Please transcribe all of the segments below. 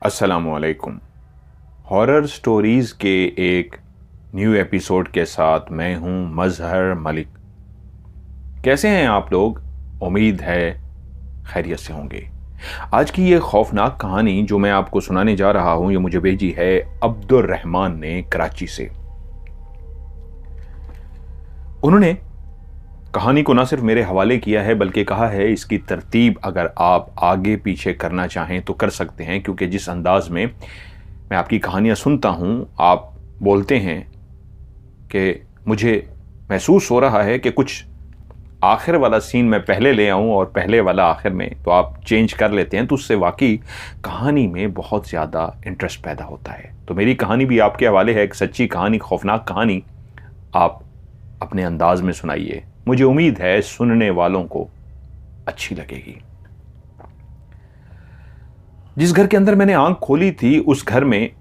अस्सलामुअलैकुम। Horror stories के एक न्यू एपिसोड के साथ मैं हूं मजहर मलिक। कैसे हैं आप लोग? उम्मीद है खैरियत से होंगे। आज की ये खौफनाक कहानी जो मैं आपको सुनाने जा रहा हूं, ये मुझे भेजी है अब्दुल रहमान ने कराची से। उन्होंने कहानी को ना सिर्फ मेरे हवाले किया है बल्कि कहा है इसकी तरतीब अगर आप आगे पीछे करना चाहें तो कर सकते हैं, क्योंकि जिस अंदाज में मैं आपकी कहानियाँ सुनता हूँ, आप बोलते हैं कि मुझे महसूस हो रहा है कि कुछ आखिर वाला सीन मैं पहले ले आऊँ और पहले वाला आखिर में, तो आप चेंज कर लेते हैं, तो उससे वाकई कहानी में बहुत ज़्यादा इंटरेस्ट पैदा होता है। तो मेरी कहानी भी आपके हवाले है, एक सच्ची कहानी, खौफनाक कहानी। आप अपने अंदाज में सुनाइए, मुझे उम्मीद है सुनने वालों को अच्छी लगेगी। जिस घर के अंदर मैंने आंख खोली थी, उस घर में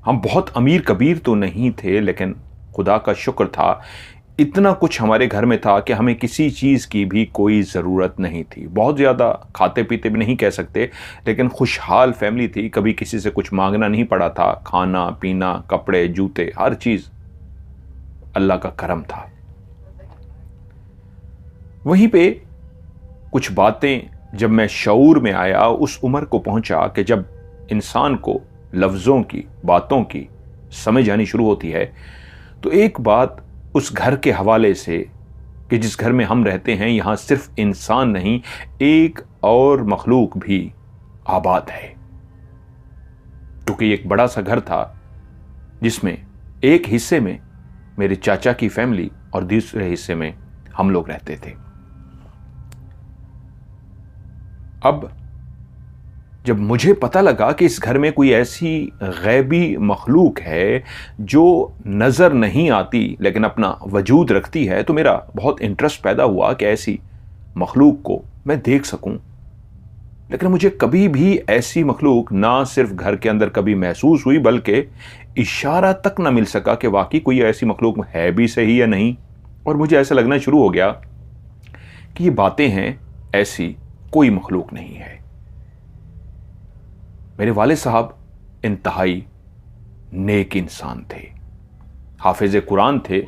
हम बहुत अमीर कबीर तो नहीं थे, लेकिन खुदा का शुक्र था इतना कुछ हमारे घर में था कि हमें किसी चीज़ की भी कोई ज़रूरत नहीं थी। बहुत ज़्यादा खाते पीते भी नहीं कह सकते, लेकिन खुशहाल फैमिली थी। कभी किसी से कुछ मांगना नहीं पड़ा था। खाना पीना, कपड़े, जूते, हर चीज़ अल्लाह का करम था। वहीं पे कुछ बातें जब मैं शऊर में आया, उस उम्र को पहुंचा कि जब इंसान को लफ्ज़ों की, बातों की समझ आनी शुरू होती है, तो एक बात उस घर के हवाले से कि जिस घर में हम रहते हैं, यहाँ सिर्फ इंसान नहीं, एक और मखलूक भी आबाद है। क्योंकि एक बड़ा सा घर था जिसमें एक हिस्से में मेरे चाचा की फैमिली और दूसरे हिस्से में हम लोग रहते थे। अब जब मुझे पता लगा कि इस घर में कोई ऐसी गैबी मखलूक है जो नज़र नहीं आती लेकिन अपना वजूद रखती है, तो मेरा बहुत इंटरेस्ट पैदा हुआ कि ऐसी मखलूक को मैं देख सकूं। लेकिन मुझे कभी भी ऐसी मखलूक ना सिर्फ घर के अंदर कभी महसूस हुई, बल्कि इशारा तक ना मिल सका कि वाकई कोई ऐसी मखलूक है भी सही या नहीं। और मुझे ऐसा लगना शुरू हो गया कि ये बातें हैं, ऐसी कोई मखलूक नहीं है। मेरे वाले साहब इंतहाई नेक इंसान थे, हाफिज कुरान थे,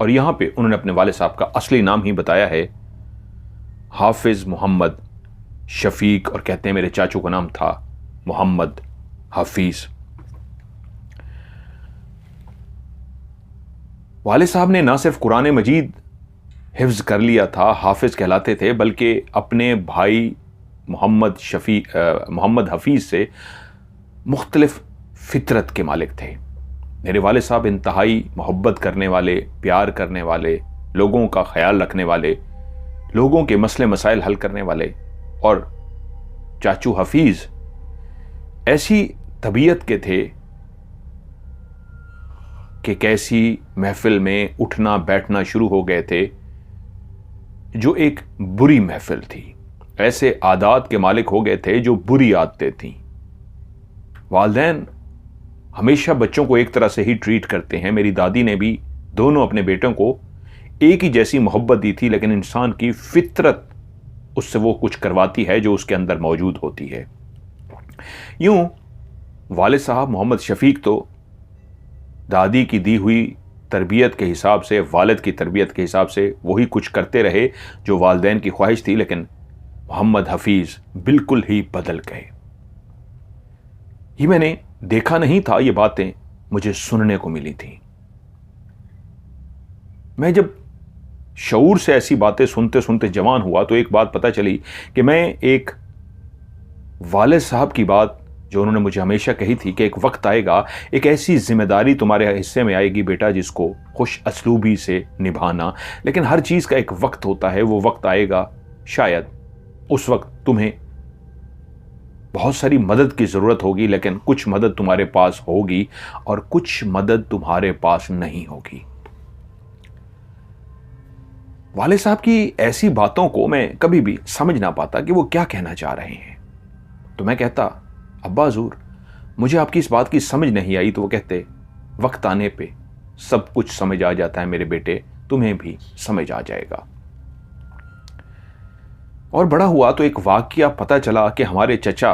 और यहां पे उन्होंने अपने वाले साहब का असली नाम ही बताया है, हाफिज मोहम्मद शफीक, और कहते हैं मेरे चाचू का नाम था मोहम्मद हफीज। वाले साहब ने ना सिर्फ कुरान मजीद हिफ्ज कर लिया था, हाफिज कहलाते थे, बल्कि अपने भाई मोहम्मद हफीज से मुख्तलिफ फितरत के मालिक थे। मेरे वाले साहब इंतहाई मोहब्बत करने वाले, प्यार करने वाले, लोगों का ख्याल रखने वाले, लोगों के मसले मसाइल हल करने वाले, और चाचू हफीज ऐसी तबीयत के थे कि कैसी महफिल में उठना बैठना शुरू हो गए थे जो एक बुरी महफिल थी। ऐसे आदात के मालिक हो गए थे जो बुरी आदतें थीं। वालिदैन हमेशा बच्चों को एक तरह से ही ट्रीट करते हैं। मेरी दादी ने भी दोनों अपने बेटों को एक ही जैसी मोहब्बत दी थी, लेकिन इंसान की फितरत उससे वो कुछ करवाती है जो उसके अंदर मौजूद होती है। यूं वालिद साहब मोहम्मद शफीक तो दादी की दी हुई तरबियत के हिसाब से, वालिद की तरबियत के हिसाब से वही कुछ करते रहे जो वालिदैन की ख्वाहिश थी, लेकिन मोहम्मद हफीज बिल्कुल ही बदल गए। ये मैंने देखा नहीं था, ये बातें मुझे सुनने को मिली थी। मैं जब शऊर से ऐसी बातें सुनते सुनते जवान हुआ, तो एक बात पता चली कि मैं एक वालिद साहब की बात जो उन्होंने मुझे हमेशा कही थी कि एक वक्त आएगा, एक ऐसी जिम्मेदारी तुम्हारे हिस्से में आएगी बेटा जिसको खुश असलूबी से निभाना, लेकिन हर चीज़ का एक वक्त होता है। वो वक्त आएगा, शायद उस वक्त तुम्हें बहुत सारी मदद की ज़रूरत होगी, लेकिन कुछ मदद तुम्हारे पास होगी और कुछ मदद तुम्हारे पास नहीं होगी। वाले साहब की ऐसी बातों को मैं कभी भी समझ ना पाता कि वो क्या कहना चाह रहे हैं। तो मैं कहता, अब्बा हजूर, मुझे आपकी इस बात की समझ नहीं आई। तो वो कहते, वक्त आने पे सब कुछ समझ आ जाता है मेरे बेटे, तुम्हें भी समझ आ जाएगा। और बड़ा हुआ तो एक वाकया पता चला कि हमारे चचा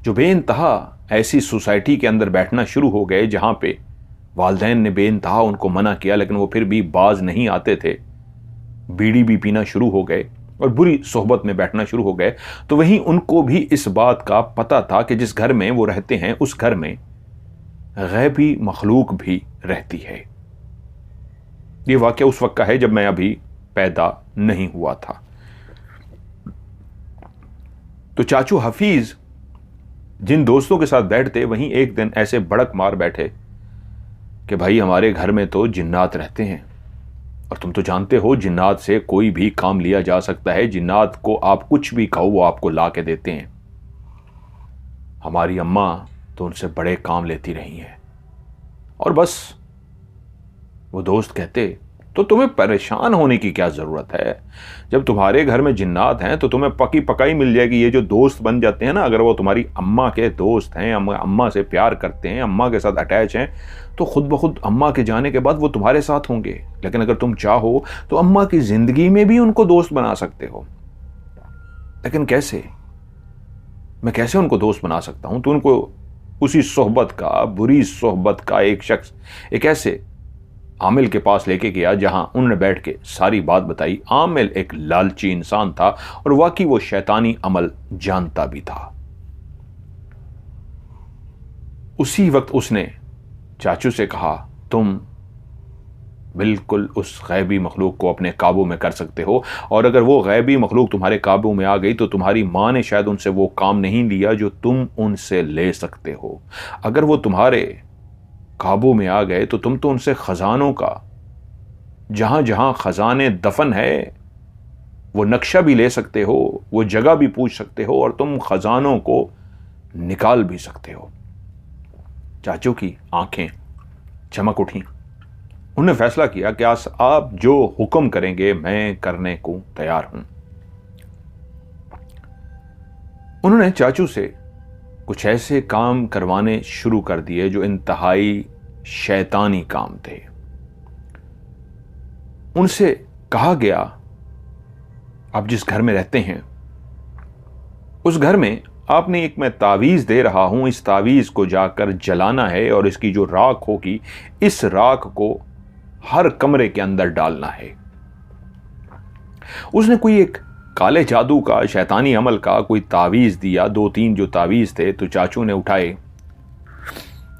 जो बेइंतहा ऐसी सोसाइटी के अंदर बैठना शुरू हो गए जहां पे वालिदैन ने बेइंतहा उनको मना किया, लेकिन वो फिर भी बाज नहीं आते थे, बीड़ी भी पीना शुरू हो गए और बुरी सोहबत में बैठना शुरू हो गए, तो वहीं उनको भी इस बात का पता था कि जिस घर में वो रहते हैं उस घर में गैबी मखलूक भी रहती है। ये वाकया उस वक्त का है जब मैं अभी पैदा नहीं हुआ था। तो चाचू हफीज जिन दोस्तों के साथ बैठते, वहीं एक दिन ऐसे बड़क मार बैठे कि भाई हमारे घर में तो जिन्नात रहते हैं और तुम तो जानते हो जिन्नात से कोई भी काम लिया जा सकता है, जिन्नात को आप कुछ भी कहो वो आपको ला के देते हैं। हमारी अम्मा तो उनसे बड़े काम लेती रही हैं। और बस वो दोस्त कहते तो तुम्हें परेशान होने की क्या जरूरत है, जब तुम्हारे घर में जिन्नात हैं तो तुम्हें पकी पकाई मिल जाएगी। ये जो दोस्त बन जाते हैं ना, अगर वो तुम्हारी अम्मा के दोस्त हैं, अम्मा से प्यार करते हैं, अम्मा के साथ अटैच हैं, तो खुद ब खुद अम्मा के जाने के बाद वो तुम्हारे साथ होंगे। लेकिन अगर तुम चाहो तो अम्मा की जिंदगी में भी उनको दोस्त बना सकते हो। लेकिन कैसे, मैं कैसे उनको दोस्त बना सकता हूं? तो उनको उसी सोहबत का, बुरी सोहबत का एक शख्स एक ऐसे आमिल के पास लेके गया जहां उन्होंने बैठ के सारी बात बताई। आमिल एक लालची इंसान था और वाकई वो शैतानी अमल जानता भी था। उसी वक्त उसने चाचू से कहा, तुम बिल्कुल उस गैबी मखलूक को अपने काबू में कर सकते हो, और अगर वो गैबी मखलूक तुम्हारे काबू में आ गई तो तुम्हारी माँ ने शायद उनसे वो काम नहीं लिया जो तुम उनसे ले सकते हो। अगर वो तुम्हारे काबू में आ गए तो तुम तो उनसे खजानों का, जहां जहां खजाने दफन है, वो नक्शा भी ले सकते हो, वो जगह भी पूछ सकते हो और तुम खजानों को निकाल भी सकते हो। चाचू की आंखें चमक उठी। उन्होंने फैसला किया कि आप जो हुक्म करेंगे मैं करने को तैयार हूं। उन्होंने चाचू से कुछ ऐसे काम करवाने शुरू कर दिए जो इंतहाई शैतानी काम थे। उनसे कहा गया, आप जिस घर में रहते हैं उस घर में आपने एक मैं तावीज दे रहा हूं, इस तावीज को जाकर जलाना है और इसकी जो राख होगी इस राख को हर कमरे के अंदर डालना है। उसने कोई एक काले जादू का, शैतानी अमल का कोई तावीज दिया। 2-3 जो तावीज थे तो चाचू ने उठाए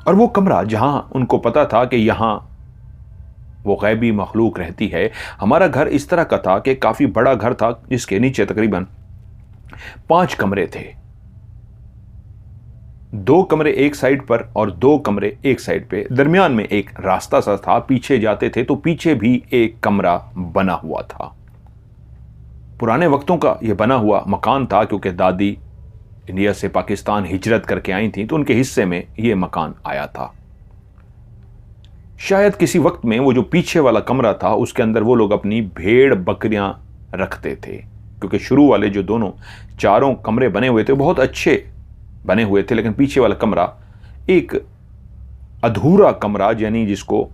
और वो कमरा जहां उनको पता था कि यहां वो गैबी मखलूक रहती है। हमारा घर इस तरह का था कि काफी बड़ा घर था जिसके नीचे तकरीबन 5 कमरे थे। 2 कमरे एक साइड पर और 2 कमरे एक साइड पे, दरमियान में एक रास्ता सा था। पीछे जाते थे तो पीछे भी एक कमरा बना हुआ था। पुराने वक्तों का यह बना हुआ मकान था, क्योंकि दादी इंडिया से पाकिस्तान हिजरत करके आई थी तो उनके हिस्से में यह मकान आया था। शायद किसी वक्त में वो जो पीछे वाला कमरा था उसके अंदर वो लोग अपनी भेड़ बकरियां रखते थे, क्योंकि शुरू वाले जो दोनों चारों कमरे बने हुए थे बहुत अच्छे बने हुए थे, लेकिन पीछे वाला कमरा एक अधूरा कमरा, यानी जिसको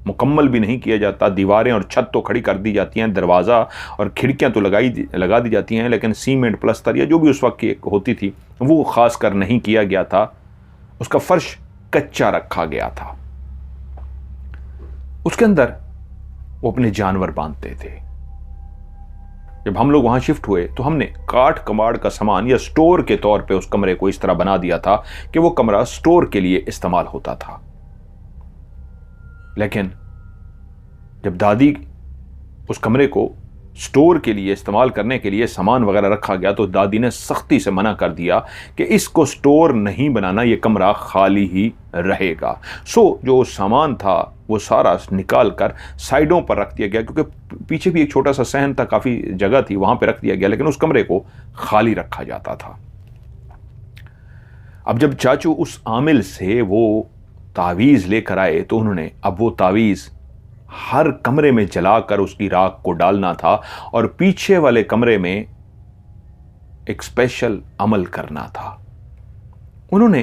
मुकम्मल भी नहीं किया जाता। दीवारें और छत तो खड़ी कर दी जाती हैं, दरवाज़ा और खिड़कियां तो लगा दी जाती हैं, लेकिन सीमेंट प्लस्तर या जो भी उस वक्त की होती थी वो खास कर नहीं किया गया था। उसका फर्श कच्चा रखा गया था। उसके अंदर वो अपने जानवर बांधते थे। जब हम लोग वहां शिफ्ट हुए तो हमने काठ कबाड़ का सामान या स्टोर के तौर पे उस कमरे को इस तरह बना दिया था कि वो कमरा स्टोर के लिए इस्तेमाल होता था। लेकिन जब दादी उस कमरे को स्टोर के लिए इस्तेमाल करने के लिए सामान वगैरह रखा गया तो दादी ने सख्ती से मना कर दिया कि इसको स्टोर नहीं बनाना, ये कमरा खाली ही रहेगा। सो जो सामान था वो सारा निकाल कर साइडों पर रख दिया गया, क्योंकि पीछे भी एक छोटा सा सहन था, काफ़ी जगह थी, वहां पर रख दिया गया, लेकिन उस कमरे को खाली रखा जाता था। अब जब चाचू उस आमिल से वो तावीज़ लेकर आए तो उन्होंने अब वो तावीज़ हर कमरे में जलाकर उसकी राख को डालना था और पीछे वाले कमरे में एक स्पेशल अमल करना था। उन्होंने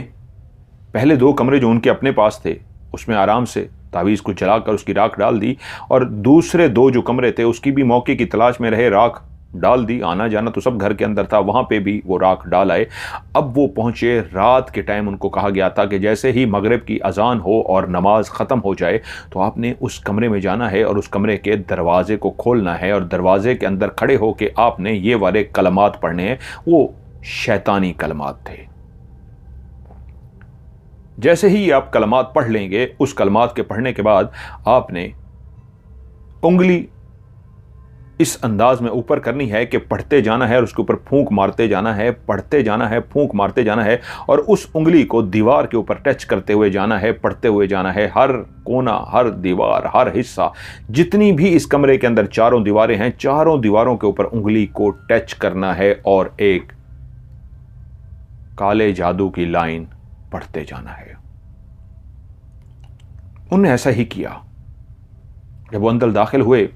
पहले 2 कमरे जो उनके अपने पास थे उसमें आराम से तावीज़ को जलाकर उसकी राख डाल दी, और दूसरे 2 जो कमरे थे उसकी भी मौके की तलाश में रहे, राख डाल दी, आना जाना तो सब घर के अंदर था, वहां पे भी वो राख डाल आए। अब वो पहुंचे रात के टाइम, उनको कहा गया था कि जैसे ही मगरिब की अजान हो और नमाज ख़त्म हो जाए तो आपने उस कमरे में जाना है और उस कमरे के दरवाजे को खोलना है और दरवाजे के अंदर खड़े होकर आपने ये वाले कलमात पढ़ने हैं। वो शैतानी कलमात थे। जैसे ही आप कलमात पढ़ लेंगे, उस कलमात के पढ़ने के बाद आपने उंगली इस अंदाज में ऊपर करनी है कि पढ़ते जाना है और उसके ऊपर फूंक मारते जाना है, पढ़ते जाना है, फूंक मारते जाना है और उस उंगली को दीवार के ऊपर टच करते हुए जाना है, पढ़ते हुए जाना है। हर कोना, हर दीवार, हर हिस्सा, जितनी भी इस कमरे के अंदर चारों दीवारें हैं, चारों दीवारों के ऊपर उंगली को टच करना है और एक काले जादू की लाइन पढ़ते जाना है। उन्होंने ऐसा ही किया। जब वो अंदर दाखिल हुए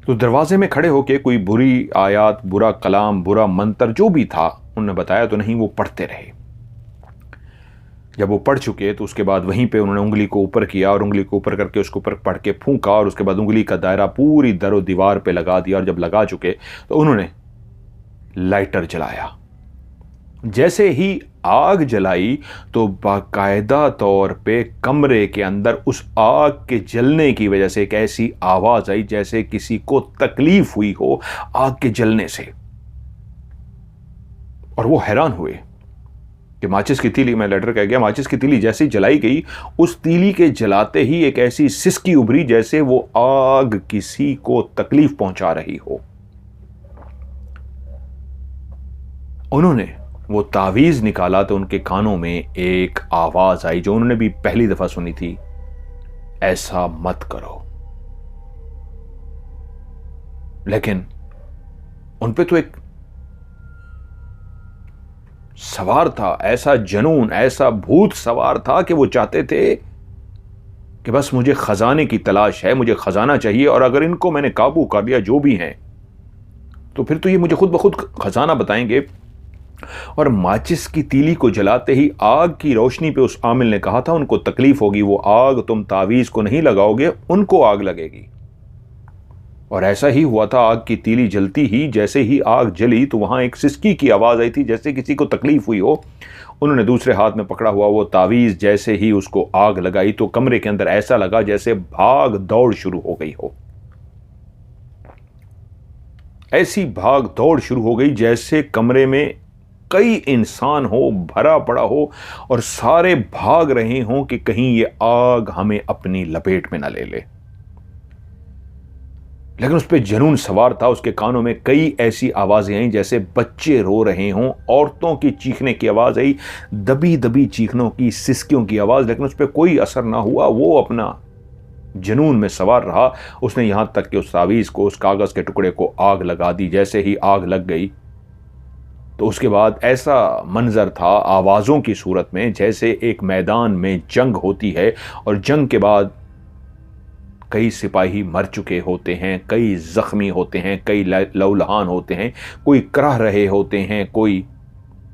तो दरवाजे में खड़े होके कोई बुरी आयत, बुरा कलाम, बुरा मंत्र जो भी था उन्होंने बताया तो नहीं, वो पढ़ते रहे। जब वो पढ़ चुके तो उसके बाद वहीं पे उन्होंने उंगली को ऊपर किया और उंगली को ऊपर करके उसके ऊपर पढ़ के फूंका और उसके बाद उंगली का दायरा पूरी दरो दीवार पे लगा दिया। और जब लगा चुके तो उन्होंने लाइटर जलाया। जैसे ही आग जलाई तो बाकायदा तौर पे कमरे के अंदर उस आग के जलने की वजह से एक ऐसी आवाज आई जैसे किसी को तकलीफ हुई हो आग के जलने से। और वो हैरान हुए कि माचिस की तीली, मैं लेटर कह गया, माचिस की तीली जैसे जलाई गई, उस तीली के जलाते ही एक ऐसी सिसकी उभरी जैसे वो आग किसी को तकलीफ पहुंचा रही हो। उन्होंने वो तावीज निकाला तो उनके कानों में एक आवाज आई जो उन्होंने भी पहली दफा सुनी थी, ऐसा मत करो। लेकिन उन पे तो एक सवार था, ऐसा जनून, ऐसा भूत सवार था कि वो चाहते थे कि बस मुझे खजाने की तलाश है, मुझे खजाना चाहिए और अगर इनको मैंने काबू कर लिया जो भी हैं तो फिर तो ये मुझे खुद ब खुद खजाना बताएंगे। और माचिस की तीली को जलाते ही आग की रोशनी पे उस आमिल ने कहा था उनको तकलीफ होगी, वो आग तुम तावीज को नहीं लगाओगे, उनको आग लगेगी। और ऐसा ही हुआ था। आग की तीली जलती ही, जैसे ही आग जली तो वहां एक सिसकी की आवाज आई थी जैसे किसी को तकलीफ हुई हो। उन्होंने दूसरे हाथ में पकड़ा हुआ वो तावीज जैसे ही उसको आग लगाई तो कमरे के अंदर ऐसा लगा जैसे भाग दौड़ शुरू हो गई हो। ऐसी भाग दौड़ शुरू हो गई जैसे कमरे में कई इंसान हो, भरा पड़ा हो और सारे भाग रहे हों कि कहीं ये आग हमें अपनी लपेट में ना ले ले। लेकिन उस पे जुनून सवार था। उसके कानों में कई ऐसी आवाजें आई जैसे बच्चे रो रहे हों, औरतों की चीखने की आवाज आई, दबी दबी चीखनों की, सिसकियों की आवाज। लेकिन उस पर कोई असर ना हुआ। वो अपना जुनून में सवार रहा। उसने यहां तक कि उस तावीज को, उस कागज के टुकड़े को आग लगा दी। जैसे ही आग लग गई तो उसके बाद ऐसा मंजर था आवाज़ों की सूरत में जैसे एक मैदान में जंग होती है और जंग के बाद कई सिपाही मर चुके होते हैं, कई जख्मी होते हैं, कई लौलहान होते हैं, कोई कराह रहे होते हैं, कोई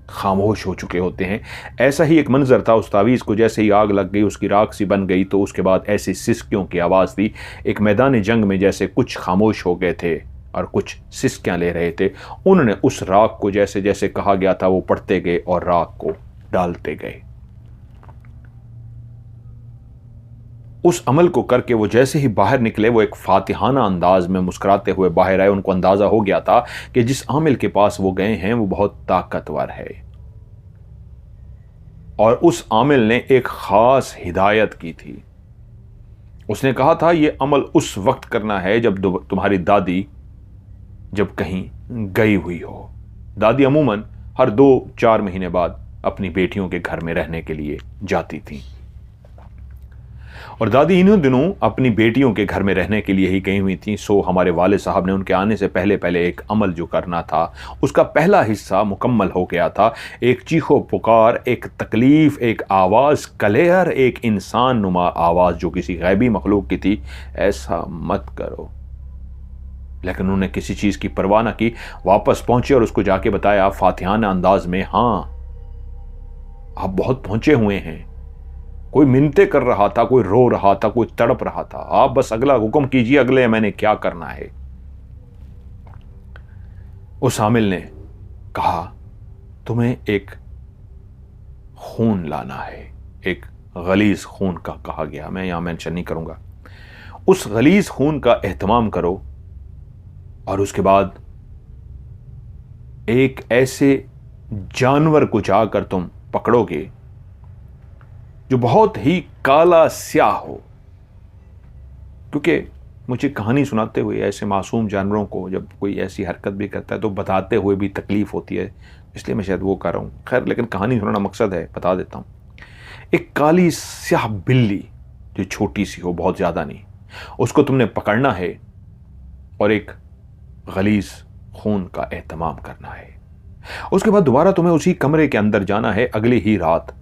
खामोश हो चुके होते हैं। ऐसा ही एक मंजर था उस तावीज़ को। जैसे ही आग लग गई, उसकी राख सी बन गई तो उसके बाद ऐसी सिसकियों की आवाज़ थी। एक मैदान जंग में जैसे कुछ खामोश हो गए थे और कुछ सिसकियां ले रहे थे। उन्होंने उस राख को जैसे जैसे कहा गया था वो पढ़ते गए और राख को डालते गए। उस अमल को करके वो जैसे ही बाहर निकले, वो एक फातिहाना अंदाज में मुस्कुराते हुए बाहर आए। उनको अंदाजा हो गया था कि जिस आमिल के पास वो गए हैं वो बहुत ताकतवर है और उस आमिल ने एक खास हिदायत की थी। उसने कहा था ये अमल उस वक्त करना है जब तुम्हारी दादी जब कहीं गई हुई हो। दादी अमूमन हर 2-4 महीने बाद अपनी बेटियों के घर में रहने के लिए जाती थी और दादी इन्हीं दिनों अपनी बेटियों के घर में रहने के लिए ही गई हुई थी। सो हमारे वाले साहब ने उनके आने से पहले पहले एक अमल जो करना था उसका पहला हिस्सा मुकम्मल हो गया था। एक चीखो पुकार, एक तकलीफ, एक आवाज़ क्लियर, एक इंसान नुमा आवाज़ जो किसी गैबी मखलूक की थी, ऐसा मत करो। लेकिन उन्होंने किसी चीज़ की परवाह न की। वापस पहुंचे और उसको जाके बताया फातिहाना अंदाज में, हाँ आप बहुत पहुंचे हुए हैं। कोई मिन्नतें कर रहा था, कोई रो रहा था, कोई तड़प रहा था। आप बस अगला हुक्म कीजिए, अगले मैंने क्या करना है। उस आमिल ने कहा, तुम्हें एक खून लाना है, एक गलीज खून का कहा गया, मैं यहां मेंशन नहीं करूंगा। उस गलीज खून का एहतमाम करो और उसके बाद एक ऐसे जानवर को जाकर तुम पकड़ोगे जो बहुत ही काला स्याह हो, क्योंकि मुझे कहानी सुनाते हुए ऐसे मासूम जानवरों को जब कोई ऐसी हरकत भी करता है तो बताते हुए भी तकलीफ होती है, इसलिए मैं शायद वो कर रहा हूँ। खैर, लेकिन कहानी सुनाना मकसद है, बता देता हूँ। एक काली स्याह बिल्ली जो छोटी सी हो, बहुत ज़्यादा नहीं, उसको तुमने पकड़ना है और एक गलीज खून का एहतमाम करना है। उसके बाद दोबारा तुम्हें उसी कमरे के अंदर जाना है। अगली ही रात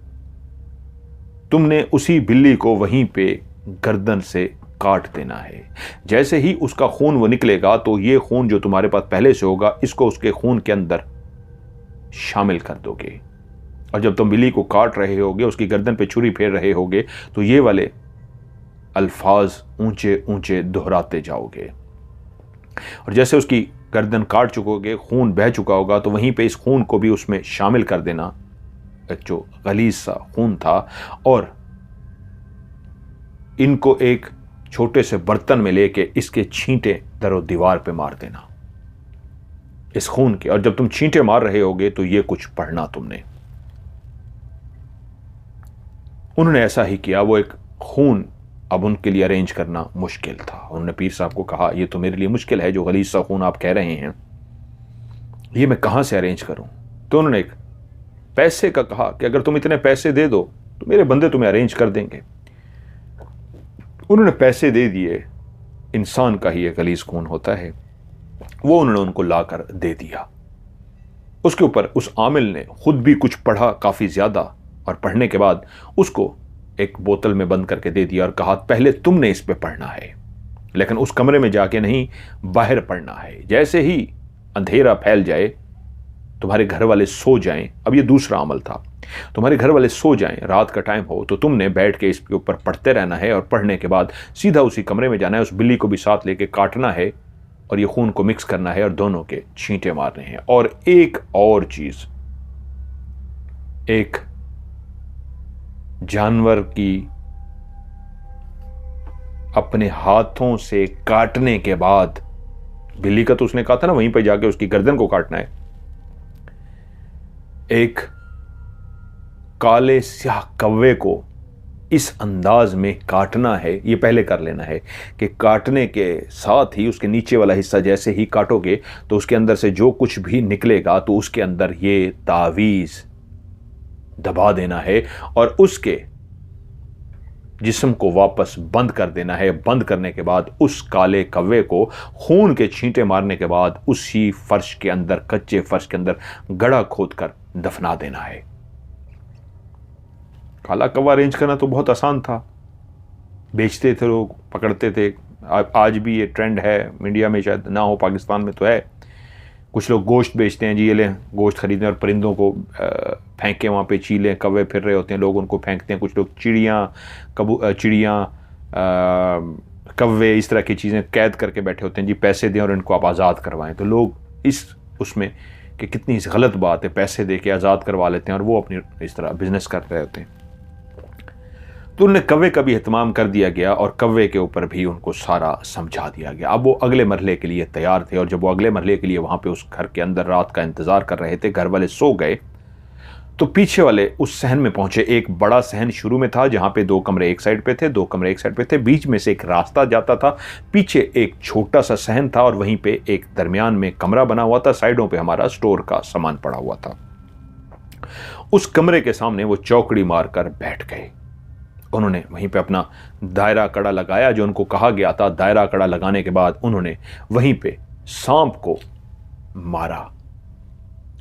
तुमने उसी बिल्ली को वहीं पे गर्दन से काट देना है। जैसे ही उसका खून वो निकलेगा तो ये खून जो तुम्हारे पास पहले से होगा, इसको उसके खून के अंदर शामिल कर दोगे। और जब तुम बिल्ली को काट रहे होगे, उसकी गर्दन पे छुरी फेर रहे होगे, तो ये वाले अल्फाज ऊंचे ऊंचे दोहराते जाओगे। और जैसे उसकी गर्दन काट चुकोगे, खून बह चुका होगा, तो वहीं पे इस खून को भी उसमें शामिल कर देना, जो गलीज सा खून था, और इनको एक छोटे से बर्तन में लेके इसके छींटे दरो दीवार पे मार देना इस खून के। और जब तुम छींटे मार रहे होगे तो ये कुछ पढ़ना तुमने। उन्होंने ऐसा ही किया। वो एक खून अब उनके लिए अरेंज करना मुश्किल था। उन्होंने पीर साहब को कहा, ये तो मेरे लिए मुश्किल है, जो गलीज सा खून आप कह रहे हैं, ये मैं कहां से अरेंज करूं। तो उन्होंने एक पैसे का कहा कि अगर तुम इतने पैसे दे दो तो मेरे बंदे तुम्हें अरेंज कर देंगे। उन्होंने पैसे दे दिए। इंसान का ही एक गलीज खून होता है, वो उन्होंने उनको लाकर दे दिया। उसके ऊपर उस आमिल ने खुद भी कुछ पढ़ा, काफी ज्यादा, और पढ़ने के बाद उसको एक बोतल में बंद करके दे दिया और कहा, पहले तुमने इस पे पढ़ना है, लेकिन उस कमरे में जाके नहीं, बाहर पढ़ना है। जैसे ही अंधेरा फैल जाए, तुम्हारे घर वाले सो जाएं, अब ये दूसरा अमल था, तुम्हारे घर वाले सो जाएं, रात का टाइम हो, तो तुमने बैठ के इसके ऊपर पढ़ते रहना है। और पढ़ने के बाद सीधा उसी कमरे में जाना है, उस बिल्ली को भी साथ लेके काटना है और ये खून को मिक्स करना है और दोनों के छींटे मारने हैं। और एक और चीज, एक जानवर की अपने हाथों से काटने के बाद, बिल्ली का तो उसने कहा था ना वहीं पर जाके उसकी गर्दन को काटना है, एक काले स्याह कौवे को इस अंदाज में काटना है। ये पहले कर लेना है कि काटने के साथ ही उसके नीचे वाला हिस्सा जैसे ही काटोगे तो उसके अंदर से जो कुछ भी निकलेगा तो उसके अंदर ये तावीज दबा देना है और उसके जिस्म को वापस बंद कर देना है। बंद करने के बाद उस काले कौवे को खून के छींटे मारने के बाद उसी फर्श के अंदर, कच्चे फर्श के अंदर गड्ढा खोदकर दफना देना है। काला कौवा अरेंज करना तो बहुत आसान था, बेचते थे लोग, पकड़ते थे। आज भी ये ट्रेंड है, इंडिया में शायद ना हो, पाकिस्तान में तो है। कुछ लोग गोश्त बेचते हैं जी, ये लें गोश्त खरीदें और परिंदों को फेंकें, वहाँ पे चीलें कौवे फिर रहे होते हैं, लोग उनको फेंकते हैं। कुछ लोग चिड़ियाँ कौवे इस तरह की चीज़ें कैद करके बैठे होते हैं जी, पैसे दें और इनको आप आज़ाद करवाएं। तो लोग इस उसमें कि कितनी गलत बात है, पैसे दे के आज़ाद करवा लेते हैं और वो अपनी इस तरह बिजनेस कर रहे होते हैं। तो उन्हें कौवे का भी एहतमाम कर दिया गया और कौवे के ऊपर भी उनको सारा समझा दिया गया। अब वो अगले मरहले के लिए तैयार थे और जब वो अगले मरहले के लिए वहाँ पे उस घर के अंदर रात का इंतज़ार कर रहे थे, घर वाले सो गए, तो पीछे वाले उस सहन में पहुंचे। एक बड़ा सहन शुरू में था जहाँ पे 2 कमरे एक साइड पे थे, 2 कमरे एक साइड पे थे, बीच में से एक रास्ता जाता था, पीछे एक छोटा सा सहन था और वहीं पे एक दरमियान में कमरा बना हुआ था, साइडों पे हमारा स्टोर का सामान पड़ा हुआ था। उस कमरे के सामने वो चौकड़ी मारकर बैठ गए। उन्होंने वहीं पे अपना दायरा कड़ा लगाया जो उनको कहा गया था। दायरा कड़ा लगाने के बाद उन्होंने वहीं पे सांप को मारा,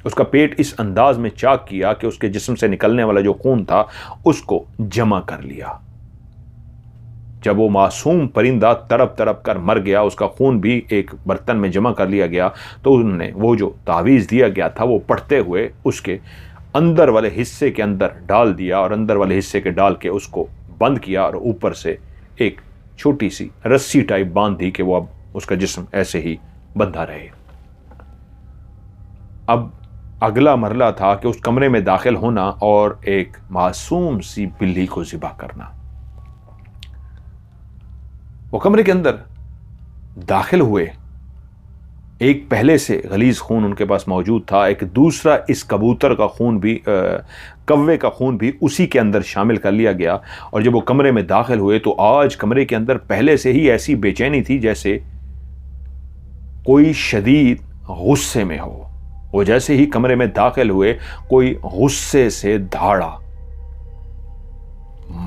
उसका पेट इस अंदाज में चाक किया कि उसके जिस्म से निकलने वाला जो खून था उसको जमा कर लिया। जब वो मासूम परिंदा तड़प तड़प कर मर गया, उसका खून भी एक बर्तन में जमा कर लिया गया, तो उन्होंने वो जो तावीज़ दिया गया था वो पढ़ते हुए उसके अंदर वाले हिस्से के अंदर डाल दिया और अंदर वाले हिस्से के डाल के उसको बंद किया और ऊपर से एक छोटी सी रस्सी टाइप बांध दी कि वो अब उसका जिस्म ऐसे ही बंधा रहे। अब अगला मरला था कि उस कमरे में दाखिल होना और एक मासूम सी बिल्ली को ज़िबा करना। वो कमरे के अंदर दाखिल हुए, एक पहले से गलीज खून उनके पास मौजूद था, एक दूसरा इस कबूतर का खून भी, कव्वे का खून भी उसी के अंदर शामिल कर लिया गया। और जब वो कमरे में दाखिल हुए तो आज कमरे के अंदर पहले से ही ऐसी बेचैनी थी जैसे कोई शदीद गुस्से में हो। वो जैसे ही कमरे में दाखिल हुए कोई गुस्से से धाड़ा,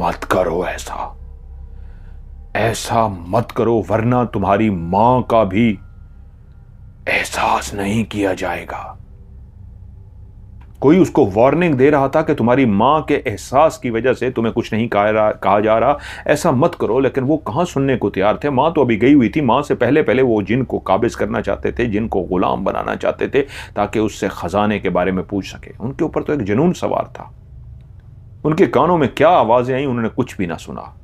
मत करो ऐसा, ऐसा मत करो वरना तुम्हारी मां का भी एहसास नहीं किया जाएगा। कोई उसको वार्निंग दे रहा था कि तुम्हारी मां के एहसास की वजह से तुम्हें कुछ नहीं कहा जा रहा, ऐसा मत करो। लेकिन वो कहां सुनने को तैयार थे। मां तो अभी गई हुई थी। मां से पहले पहले वो जिन को काबिज करना चाहते थे, जिन को गुलाम बनाना चाहते थे ताकि उससे खजाने के बारे में पूछ सके। उनके ऊपर तो एक जुनून सवार था। उनके कानों में क्या आवाजें आई उन्होंने कुछ भी ना सुना।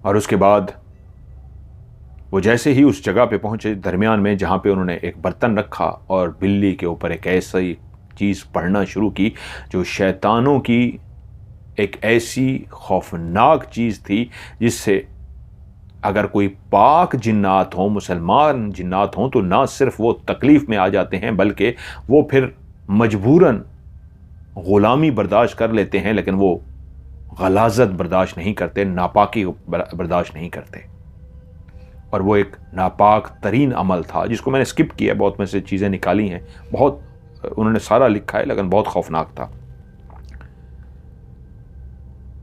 और उसके बाद वो जैसे ही उस जगह पे पहुंचे दरमियान में जहां पे उन्होंने एक बर्तन रखा और बिल्ली के ऊपर एक ऐसी चीज़ पढ़ना शुरू की जो शैतानों की एक ऐसी खौफनाक चीज़ थी जिससे अगर कोई पाक जिन्नात हो, मुसलमान जिन्नात हों, तो ना सिर्फ वो तकलीफ़ में आ जाते हैं बल्कि वो फिर मजबूरन ग़ुलामी बर्दाश्त कर लेते हैं, लेकिन वो गलाज़त बर्दाश्त नहीं करते, नापाकी बर्दाश्त नहीं करते। और वो एक नापाक तरीन अमल था जिसको मैंने स्किप किया, बहुत में से चीज़ें निकाली हैं, बहुत उन्होंने सारा लिखा है लेकिन बहुत खौफनाक था।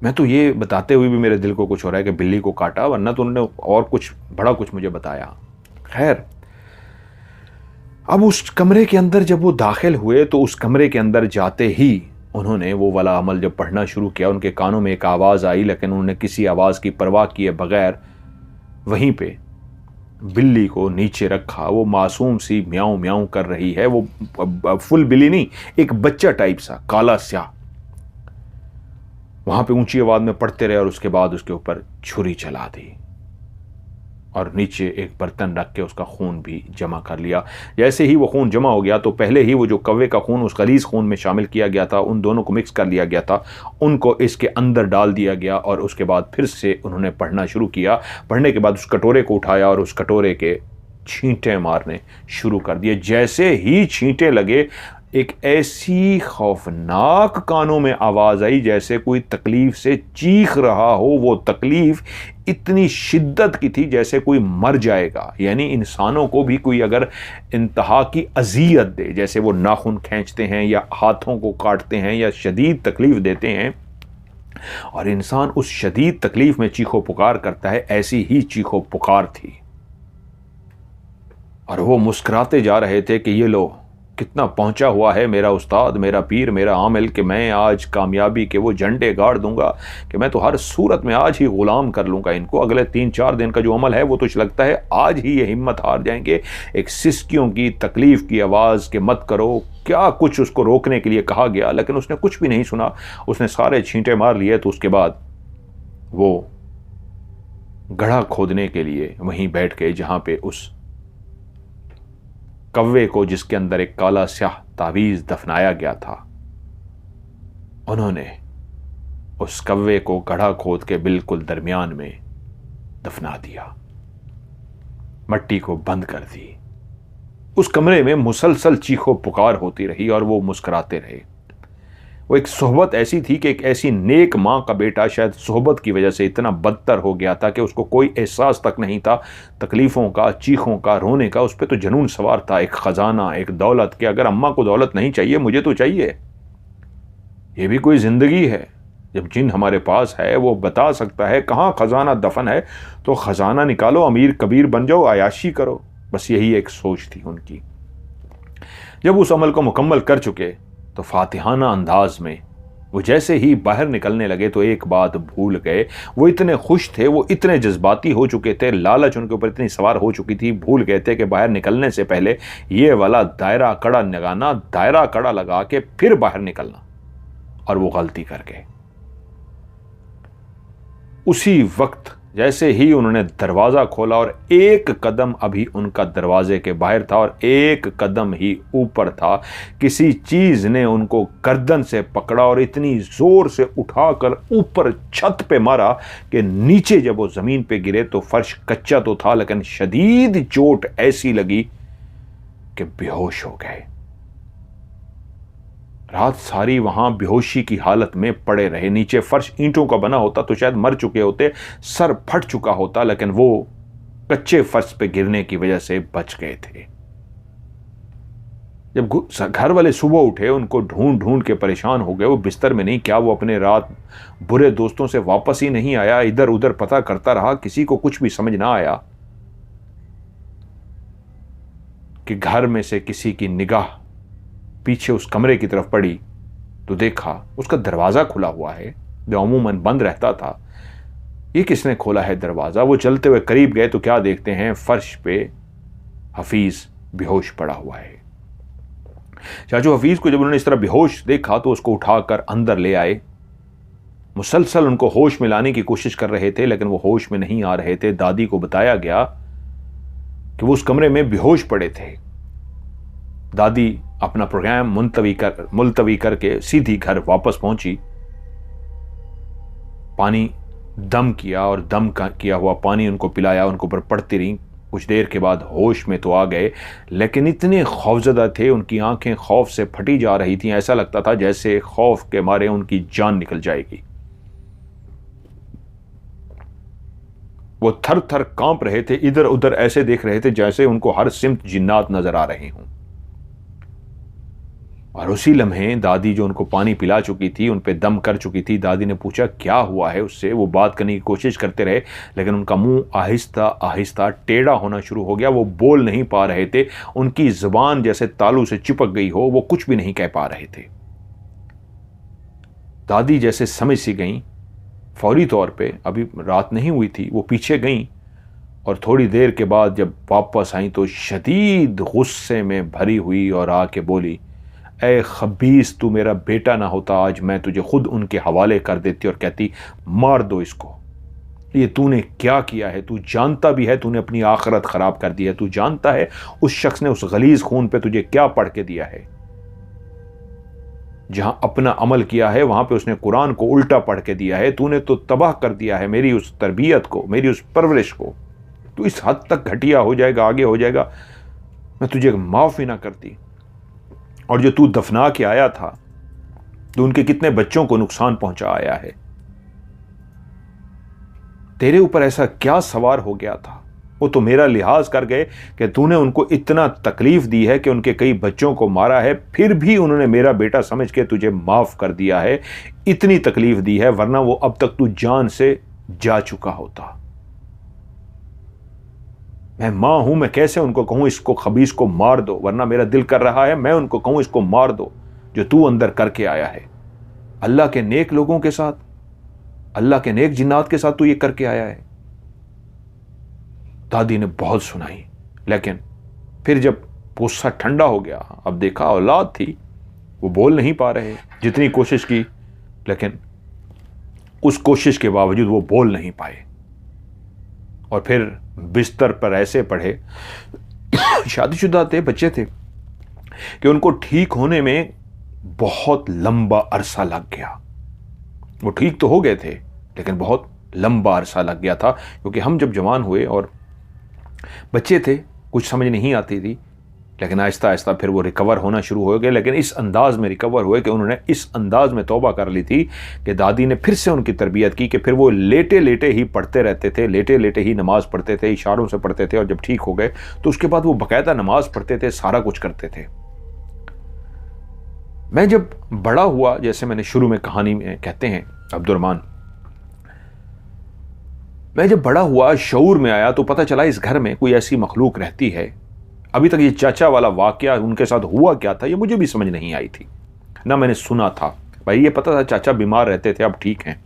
मैं तो ये बताते हुए भी मेरे दिल को कुछ हो रहा है कि बिल्ली को काटा, वरना तो उन्होंने और कुछ बड़ा कुछ मुझे बताया। खैर, अब उस कमरे के अंदर जब वो दाखिल हुए तो उस कमरे के अंदर जाते ही उन्होंने वो वाला अमल जब पढ़ना शुरू किया, उनके कानों में एक आवाज़ आई, लेकिन उन्होंने किसी आवाज़ की परवाह किए बगैर वहीं पे बिल्ली को नीचे रखा। वो मासूम सी म्याऊं म्याऊं कर रही है। वो फुल बिल्ली नहीं, एक बच्चा टाइप सा काला स्याह। वहां पे ऊंची आवाज में पढ़ते रहे और उसके बाद उसके ऊपर छुरी चला दी और नीचे एक बर्तन रख के उसका खून भी जमा कर लिया। जैसे ही वो खून जमा हो गया तो पहले ही वो जो कव्वे का खून उस गलीज खून में शामिल किया गया था, उन दोनों को मिक्स कर लिया गया था, उनको इसके अंदर डाल दिया गया और उसके बाद फिर से उन्होंने पढ़ना शुरू किया। पढ़ने के बाद उस कटोरे को उठाया और उस कटोरे के छींटे मारने शुरू कर दिए। जैसे ही छींटे लगे एक ऐसी खौफनाक कानों में आवाज आई जैसे कोई तकलीफ से चीख रहा हो। वो तकलीफ इतनी शिद्दत की थी जैसे कोई मर जाएगा। यानी इंसानों को भी कोई अगर इंतहा की अजियत दे, जैसे वो नाखून खींचते हैं या हाथों को काटते हैं या शदीद तकलीफ देते हैं और इंसान उस शदीद तकलीफ में चीखो पुकार करता है, ऐसी ही चीखो पुकार थी। और वो मुस्कुराते जा रहे थे कि ये लो कितना पहुंचा हुआ है मेरा उस्ताद, मेरा पीर, मेरा आमिल, कि मैं आज कामयाबी के वो झंडे गाड़ दूंगा कि मैं तो हर सूरत में आज ही गुलाम कर लूंगा इनको। अगले 3-4 दिन का जो अमल है वो तो लगता है आज ही ये हिम्मत हार जाएंगे। एक सिस्कियों की तकलीफ की आवाज़ के मत करो, क्या कुछ उसको रोकने के लिए कहा गया, लेकिन उसने कुछ भी नहीं सुना। उसने सारे छींटे मार लिए। तो उसके बाद वो गड्ढा खोदने के लिए वहीं बैठ गए जहां पे उस कव्वे को, जिसके अंदर एक काला स्याह तावीज दफनाया गया था, उन्होंने उस कव्वे को गड्ढा खोद के बिल्कुल दरमियान में दफना दिया, मट्टी को बंद कर दी। उस कमरे में मुसलसल चीखो पुकार होती रही और वो मुस्कुराते रहे। वो एक सोहबत ऐसी थी कि एक ऐसी नेक मां का बेटा शायद सोहबत की वजह से इतना बदतर हो गया था कि उसको कोई एहसास तक नहीं था तकलीफ़ों का, चीखों का, रोने का। उस पर तो जुनून सवार था, एक ख़जाना, एक दौलत, कि अगर अम्मा को दौलत नहीं चाहिए मुझे तो चाहिए। ये भी कोई ज़िंदगी है। जब जिन हमारे पास है वो बता सकता है कहाँ ख़जाना दफन है, तो ख़जाना निकालो, अमीर कबीर बन जाओ, आयाशी करो। बस यही एक सोच थी उनकी। जब उस अमल को मुकम्मल कर चुके तो फातिहाना अंदाज में वो जैसे ही बाहर निकलने लगे तो एक बात भूल गए। वो इतने खुश थे, वो इतने जज्बाती हो चुके थे, लालच उनके ऊपर इतनी सवार हो चुकी थी, भूल गए थे कि बाहर निकलने से पहले ये वाला दायरा कड़ा लगाना, दायरा कड़ा लगा के फिर बाहर निकलना। और वो गलती कर गए। उसी वक्त जैसे ही उन्होंने दरवाज़ा खोला और एक कदम अभी उनका दरवाजे के बाहर था और एक कदम ही ऊपर था, किसी चीज़ ने उनको गर्दन से पकड़ा और इतनी ज़ोर से उठाकर ऊपर छत पे मारा कि नीचे जब वो ज़मीन पे गिरे तो फर्श कच्चा तो था, लेकिन शदीद चोट ऐसी लगी कि बेहोश हो गए। रात सारी वहां बेहोशी की हालत में पड़े रहे। नीचे फर्श ईंटों का बना होता तो शायद मर चुके होते, सर फट चुका होता, लेकिन वो कच्चे फर्श पे गिरने की वजह से बच गए थे। जब घर वाले सुबह उठे, उनको ढूंढ ढूंढ के परेशान हो गए। वो बिस्तर में नहीं, क्या वो अपने रात बुरे दोस्तों से वापस ही नहीं आया? इधर उधर पता करता रहा, किसी को कुछ भी समझ ना आया कि घर में से किसी की निगाह पीछे उस कमरे की तरफ पड़ी तो देखा उसका दरवाज़ा खुला हुआ है, जो अमूमन बंद रहता था। ये किसने खोला है दरवाज़ा? वो चलते हुए करीब गए तो क्या देखते हैं, फर्श पे हफीज़ बेहोश पड़ा हुआ है। चाचू हफीज़ को जब उन्होंने इस तरह बेहोश देखा तो उसको उठाकर अंदर ले आए। मुसलसल उनको होश में लाने की कोशिश कर रहे थे, लेकिन वो होश में नहीं आ रहे थे। दादी को बताया गया कि वो उस कमरे में बेहोश पड़े थे। दादी अपना प्रोग्राम मुलतवी करके सीधी घर वापस पहुंची। पानी दम किया और दम का किया हुआ पानी उनको पिलाया, उनको ऊपर पड़ती रही। कुछ देर के बाद होश में तो आ गए, लेकिन इतने खौफजदा थे, उनकी आंखें खौफ से फटी जा रही थीं। ऐसा लगता था जैसे खौफ के मारे उनकी जान निकल जाएगी। वो थर थर कांप रहे थे, इधर उधर ऐसे देख रहे थे जैसे उनको हर सिमत जिन्नात नजर आ रहे हों। और उसी लम्हे दादी जो उनको पानी पिला चुकी थी, उन पे दम कर चुकी थी, दादी ने पूछा क्या हुआ है उससे। वो बात करने की कोशिश करते रहे, लेकिन उनका मुंह आहिस्ता आहिस्ता टेढ़ा होना शुरू हो गया। वो बोल नहीं पा रहे थे, उनकी जुबान जैसे तालू से चिपक गई हो, वो कुछ भी नहीं कह पा रहे थे। दादी जैसे समझ सी गई फौरी तौर पे, अभी रात नहीं हुई थी, वो पीछे गई और थोड़ी देर के बाद जब वापस आई तो शदीद गुस्से में भरी हुई और आके बोली, ए खबीस, तू मेरा बेटा ना होता आज मैं तुझे खुद उनके हवाले कर देती और कहती मार दो इसको। ये तूने क्या किया है? तू जानता भी है तूने अपनी आखिरत खराब कर दी है। तू जानता है उस शख्स ने उस गलीज खून पे तुझे क्या पढ़ के दिया है। जहां अपना अमल किया है वहां पे उसने कुरान को उल्टा पढ़ के दिया है। तूने तो तबाह कर दिया है मेरी उस तरबियत को, मेरी उस परवरिश को। तू इस हद तक घटिया हो जाएगा, आगे हो जाएगा, मैं तुझे माफ ही ना करती। और जो तू दफना के आया था, तो उनके कितने बच्चों को नुकसान पहुंचा आया है। तेरे ऊपर ऐसा क्या सवार हो गया था? वो तो मेरा लिहाज कर गए कि तूने उनको इतना तकलीफ दी है कि उनके कई बच्चों को मारा है, फिर भी उन्होंने मेरा बेटा समझ के तुझे माफ कर दिया है। इतनी तकलीफ दी है, वरना वो अब तक तू जान से जा चुका होता। मैं मां हूं, मैं कैसे उनको कहूं इसको खबीस को मार दो, वरना मेरा दिल कर रहा है मैं उनको कहूं इसको मार दो, जो तू अंदर करके आया है। अल्लाह के नेक लोगों के साथ, अल्लाह के नेक जिन्नात के साथ तू ये करके आया है। दादी ने बहुत सुनाई, लेकिन फिर जब गुस्सा ठंडा हो गया, अब देखा औलाद थी, वो बोल नहीं पा रहे। जितनी कोशिश की, लेकिन उस कोशिश के बावजूद वो बोल नहीं पाए। और फिर बिस्तर पर ऐसे पड़े, शादीशुदा थे, बच्चे थे, कि उनको ठीक होने में बहुत लंबा अरसा लग गया। वो ठीक तो हो गए थे, लेकिन बहुत लंबा अरसा लग गया था, क्योंकि हम जब जवान हुए और बच्चे थे, कुछ समझ नहीं आती थी, लेकिन आहिस्ता आहिस्ता फिर वो रिकवर होना शुरू हो गए। लेकिन इस अंदाज में रिकवर हुए कि उन्होंने इस अंदाज में तौबा कर ली थी कि दादी ने फिर से उनकी तरबियत की कि फिर वो लेटे लेटे ही पढ़ते रहते थे, लेटे लेटे ही नमाज पढ़ते थे, इशारों से पढ़ते थे। और जब ठीक हो गए तो उसके बाद वो बाकायदा नमाज पढ़ते थे, सारा कुछ करते थे। मैं जब बड़ा हुआ, जैसे मैंने शुरू में कहानी में कहते हैं अब्दुर्रहमान, मैं जब बड़ा हुआ, शऊर में आया, तो पता चला इस घर में कोई ऐसी मखलूक रहती है। अभी तक ये चाचा वाला वाकया उनके साथ हुआ क्या था ये मुझे भी समझ नहीं आई थी, ना मैंने सुना था। भाई ये पता था चाचा बीमार रहते थे, अब ठीक हैं,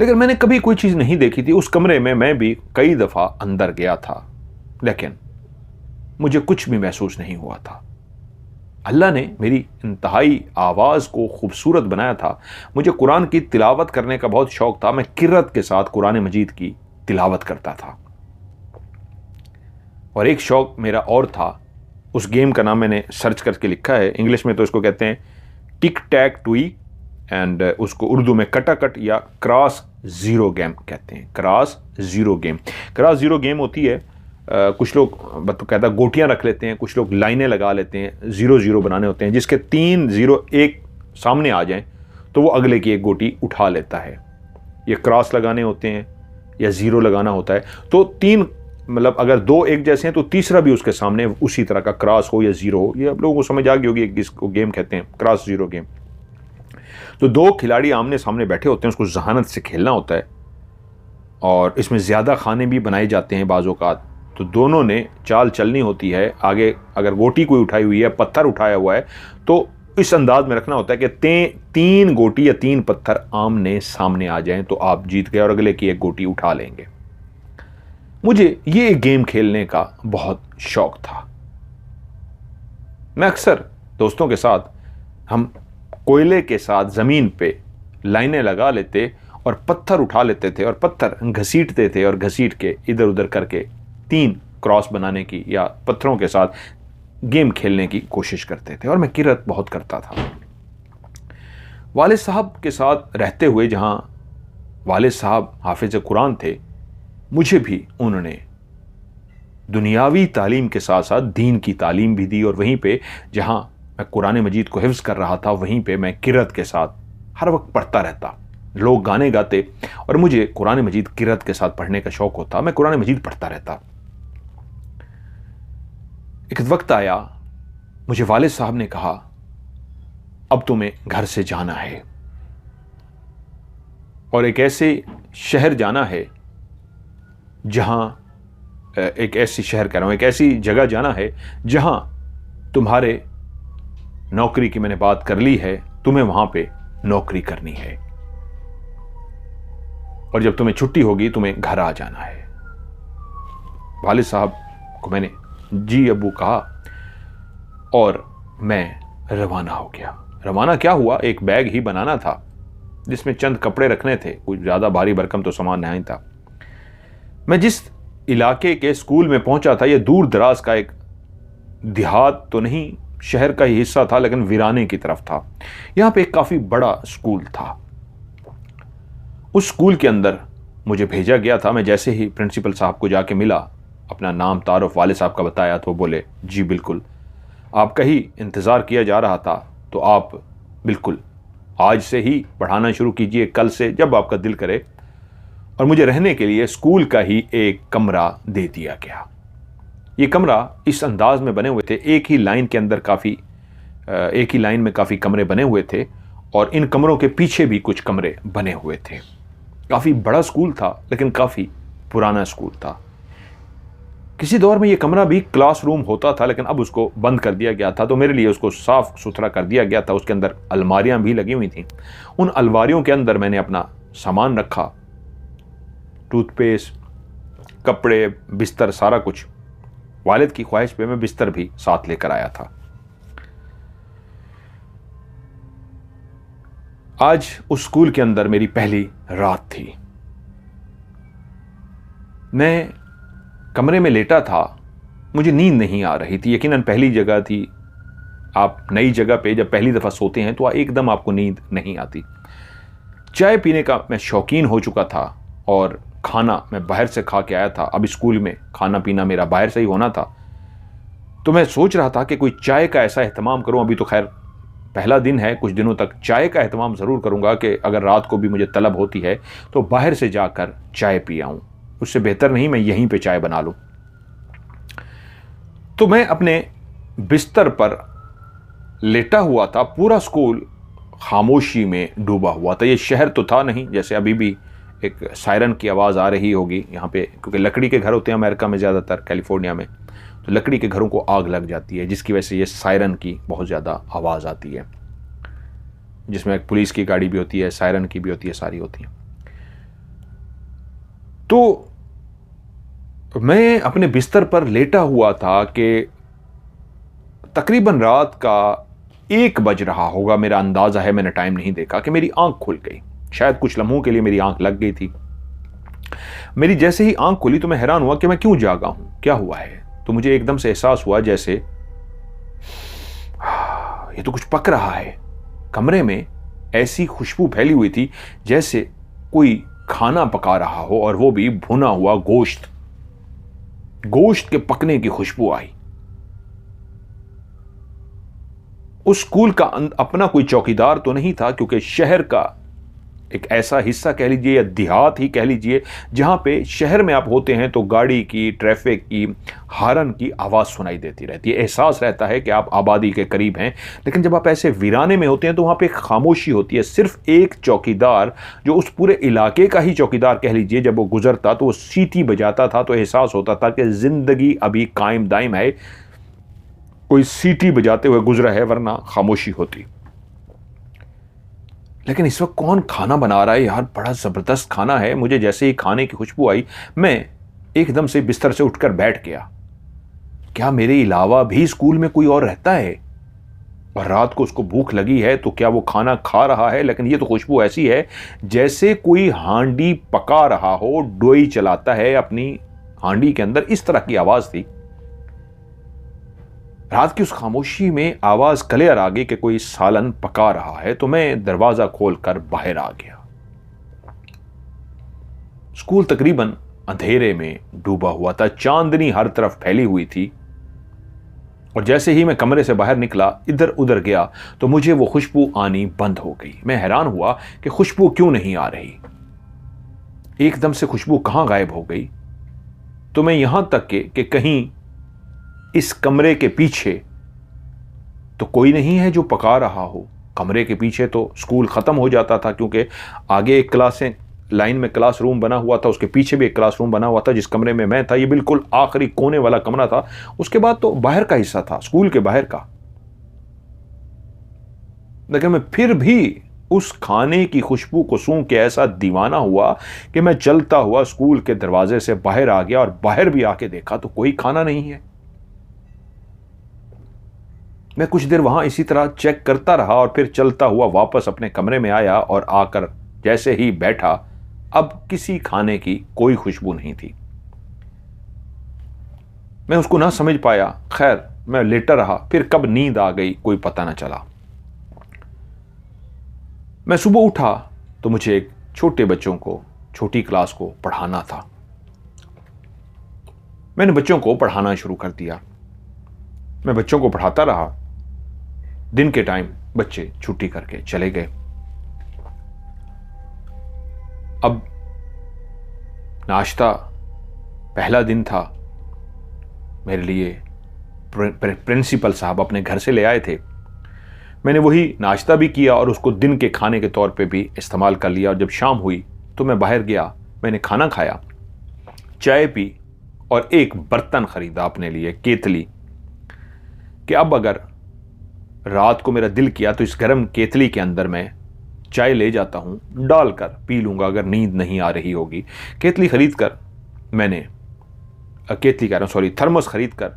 लेकिन मैंने कभी कोई चीज़ नहीं देखी थी। उस कमरे में मैं भी कई दफ़ा अंदर गया था, लेकिन मुझे कुछ भी महसूस नहीं हुआ था। अल्लाह ने मेरी इंतहाई आवाज़ को खूबसूरत बनाया था। मुझे कुरान की तिलावत करने का बहुत शौक था। मैं किर्रत के साथ कुरान मजीद की तिलावत करता था। और एक शौक मेरा और था, उस गेम का नाम मैंने सर्च करके लिखा है, इंग्लिश में तो इसको कहते हैं टिक टैक टूई, एंड उसको उर्दू में कटाकट या क्रॉस ज़ीरो गेम कहते हैं। Cross zero game, cross zero game होती है, कुछ लोग मतलब कहता गोटियां रख लेते हैं, कुछ लोग लाइनें लगा लेते हैं, ज़ीरो ज़ीरो बनाने होते हैं, जिसके 3 ज़ीरो एक सामने आ जाएं तो वो अगले की एक गोटी उठा लेता है। ये क्रॉस लगाने होते हैं या ज़ीरो लगाना होता है। तो 3 मतलब अगर 2 एक जैसे हैं तो तीसरा भी उसके सामने उसी तरह का क्रॉस हो या ज़ीरो हो। ये आप लोगों को समझ आ गई होगी इसको गेम कहते हैं क्रॉस ज़ीरो गेम। तो 2 खिलाड़ी आमने सामने बैठे होते हैं, उसको जहानत से खेलना होता है और इसमें ज़्यादा खाने भी बनाए जाते हैं बाज़ औक़ात। तो दोनों ने चाल चलनी होती है। आगे अगर गोटी कोई उठाई हुई है, पत्थर उठाया हुआ है, तो इस अंदाज में रखना होता है कि 3 गोटी या 3 पत्थर आमने सामने आ जाएं तो आप जीत गए और अगले की एक गोटी उठा लेंगे। मुझे ये गेम खेलने का बहुत शौक था। मैं अक्सर दोस्तों के साथ हम कोयले के साथ ज़मीन पे लाइनें लगा लेते और पत्थर उठा लेते थे और पत्थर घसीटते थे और घसीट के इधर उधर करके 3 क्रॉस बनाने की या पत्थरों के साथ गेम खेलने की कोशिश करते थे। और मैं किरत बहुत करता था। वालिद साहब के साथ रहते हुए, जहाँ वालिद साहब हाफिज कुरान थे, मुझे भी उन्होंने दुनियावी तालीम के साथ साथ दीन की तालीम भी दी। और वहीं पे जहाँ मैं कुरान मजीद को हिफ्ज़ कर रहा था, वहीं पे मैं किरत के साथ हर वक्त पढ़ता रहता। लोग गाने गाते और मुझे कुरान मजीद किरत के साथ पढ़ने का शौक होता। मैं कुरान मजीद पढ़ता रहता। एक वक्त आया, मुझे वालिद साहब ने कहा, अब तुम्हें घर से जाना है और एक ऐसे शहर जाना है जहां, एक ऐसी शहर कह रहा हूं, एक ऐसी जगह जाना है जहां तुम्हारे नौकरी की मैंने बात कर ली है, तुम्हें वहां पे नौकरी करनी है और जब तुम्हें छुट्टी होगी तुम्हें घर आ जाना है। वालिद साहब को मैंने जी अब्बू कहा और मैं रवाना हो गया। रवाना क्या हुआ, एक बैग ही बनाना था जिसमें चंद कपड़े रखने थे, कुछ ज़्यादा भारी भरकम तो सामान नहीं था। मैं जिस इलाके के स्कूल में पहुंचा था, यह दूर दराज का एक देहात तो नहीं, शहर का ही हिस्सा था, लेकिन वीराने की तरफ था। यहां पे एक काफ़ी बड़ा स्कूल था। उस स्कूल के अंदर मुझे भेजा गया था। मैं जैसे ही प्रिंसिपल साहब को जाके मिला, अपना नाम तारुफ वालिद साहब का बताया, तो बोले जी बिल्कुल, आपका ही इंतज़ार किया जा रहा था, तो आप बिल्कुल आज से ही पढ़ाना शुरू कीजिए, कल से जब आपका दिल करे। और मुझे रहने के लिए स्कूल का ही एक कमरा दे दिया गया। ये कमरा इस अंदाज में बने हुए थे, एक ही लाइन के अंदर एक ही लाइन में काफ़ी कमरे बने हुए थे और इन कमरों के पीछे भी कुछ कमरे बने हुए थे। काफ़ी बड़ा स्कूल था, लेकिन काफ़ी पुराना स्कूल था। किसी दौर में ये कमरा भी क्लासरूम होता था, लेकिन अब उसको बंद कर दिया गया था। तो मेरे लिए उसको साफ सुथरा कर दिया गया था। उसके अंदर अलमारियां भी लगी हुई थीं। उन अलमारियों के अंदर मैंने अपना सामान रखा, टूथपेस्ट, कपड़े, बिस्तर, सारा कुछ। वालिद की ख्वाहिश पे मैं बिस्तर भी साथ लेकर आया था। आज उस स्कूल के अंदर मेरी पहली रात थी। मैं कमरे में लेटा था, मुझे नींद नहीं आ रही थी। यकीनन पहली जगह थी। आप नई जगह पे जब पहली दफ़ा सोते हैं तो एकदम आपको नींद नहीं आती। चाय पीने का मैं शौकीन हो चुका था और खाना मैं बाहर से खा के आया था। अब स्कूल में खाना पीना मेरा बाहर से ही होना था। तो मैं सोच रहा था कि कोई चाय का ऐसा एहतमाम करूं। अभी तो खैर पहला दिन है, कुछ दिनों तक चाय का एहतमाम ज़रूर करूंगा कि अगर रात को भी मुझे तलब होती है तो बाहर से जाकर चाय पी आऊं। उससे बेहतर नहीं मैं यहीं पे चाय बना लूं। तो मैं अपने बिस्तर पर लेटा हुआ था। पूरा स्कूल खामोशी में डूबा हुआ था। ये शहर तो था नहीं, जैसे अभी भी एक सायरन की आवाज़ आ रही होगी यहाँ पे, क्योंकि लकड़ी के घर होते हैं अमेरिका में, ज़्यादातर कैलिफोर्निया में, तो लकड़ी के घरों को आग लग जाती है, जिसकी वजह से ये सायरन की बहुत ज़्यादा आवाज़ आती है, जिसमें एक पुलिस की गाड़ी भी होती है, सायरन की भी होती है, सारी होती है। तो मैं अपने बिस्तर पर लेटा हुआ था कि तकरीबन रात का 1 बज रहा होगा, मेरा अंदाजा है, मैंने टाइम नहीं देखा, कि मेरी आंख खुल गई। शायद कुछ लम्हों के लिए मेरी आंख लग गई थी। मेरी जैसे ही आंख खुली तो मैं हैरान हुआ कि मैं क्यों जागा हूं, क्या हुआ है। तो मुझे एकदम से एहसास हुआ जैसे ये तो कुछ पक रहा है। कमरे में ऐसी खुशबू फैली हुई थी जैसे कोई खाना पका रहा हो, और वो भी भुना हुआ गोश्त के पकने की खुशबू आई। उस स्कूल का अपना कोई चौकीदार तो नहीं था, क्योंकि शहर का एक ऐसा हिस्सा कह लीजिए या देहात ही कह लीजिए जहां पे शहर में आप होते हैं तो गाड़ी की, ट्रैफिक की, हारन की आवाज़ सुनाई देती रहती है। एहसास रहता है कि आप आबादी के करीब हैं। लेकिन जब आप ऐसे वीराने में होते हैं तो वहां पे खामोशी होती है। सिर्फ एक चौकीदार, जो उस पूरे इलाके का ही चौकीदार कह लीजिए, जब वो गुजरता तो वो सीटी बजाता था, तो एहसास होता था कि जिंदगी अभी कायम दायम है, कोई सीटी बजाते हुए गुजरा है, वरना खामोशी होती। लेकिन इस वक्त कौन खाना बना रहा है यार, बड़ा ज़बरदस्त खाना है। मुझे जैसे ही खाने की खुशबू आई, मैं एकदम से बिस्तर से उठकर बैठ गया। क्या मेरे अलावा भी स्कूल में कोई और रहता है और रात को उसको भूख लगी है, तो क्या वो खाना खा रहा है? लेकिन ये तो खुशबू ऐसी है जैसे कोई हांडी पका रहा हो, डोई चलाता है अपनी हांडी के अंदर, इस तरह की आवाज़ थी। रात की उस खामोशी में आवाज क्लियर आ गई कि कोई सालन पका रहा है। तो मैं दरवाजा खोलकर बाहर आ गया। स्कूल तकरीबन अंधेरे में डूबा हुआ था, चांदनी हर तरफ फैली हुई थी। और जैसे ही मैं कमरे से बाहर निकला, इधर उधर गया, तो मुझे वो खुशबू आनी बंद हो गई। मैं हैरान हुआ कि खुशबू क्यों नहीं आ रही, एकदम से खुशबू कहां गायब हो गई। तो मैं यहां तक कि कहीं इस कमरे के पीछे तो कोई नहीं है जो पका रहा हो। कमरे के पीछे तो स्कूल ख़त्म हो जाता था, क्योंकि आगे एक क्लासें लाइन में क्लासरूम बना हुआ था, उसके पीछे भी एक क्लासरूम बना हुआ था। जिस कमरे में मैं था, ये बिल्कुल आखिरी कोने वाला कमरा था। उसके बाद तो बाहर का हिस्सा था, स्कूल के बाहर का। लेकिन मैं फिर भी उस खाने की खुशबू को सूंघ के ऐसा दीवाना हुआ कि मैं चलता हुआ स्कूल के दरवाजे से बाहर आ गया, और बाहर भी आके देखा तो कोई खाना नहीं है। मैं कुछ देर वहां इसी तरह चेक करता रहा और फिर चलता हुआ वापस अपने कमरे में आया, और आकर जैसे ही बैठा, अब किसी खाने की कोई खुशबू नहीं थी। मैं उसको ना समझ पाया। खैर, मैं लेटा रहा। फिर कब नींद आ गई कोई पता ना चला। मैं सुबह उठा तो मुझे एक छोटे बच्चों को, छोटी क्लास को पढ़ाना था। मैंने बच्चों को पढ़ाना शुरू कर दिया। मैं बच्चों को पढ़ाता रहा। दिन के टाइम बच्चे छुट्टी करके चले गए। अब नाश्ता, पहला दिन था, मेरे लिए प्रिंसिपल साहब अपने घर से ले आए थे। मैंने वही नाश्ता भी किया और उसको दिन के खाने के तौर पे भी इस्तेमाल कर लिया। और जब शाम हुई तो मैं बाहर गया, मैंने खाना खाया, चाय पी और एक बर्तन खरीदा अपने लिए, केतली, कि अब अगर रात को मेरा दिल किया तो इस गर्म केतली के अंदर मैं चाय ले जाता हूं, डालकर पी लूंगा अगर नींद नहीं आ रही होगी। केतली खरीद कर मैंने, केतली कह रहा हूं, सॉरी, थर्मस खरीद कर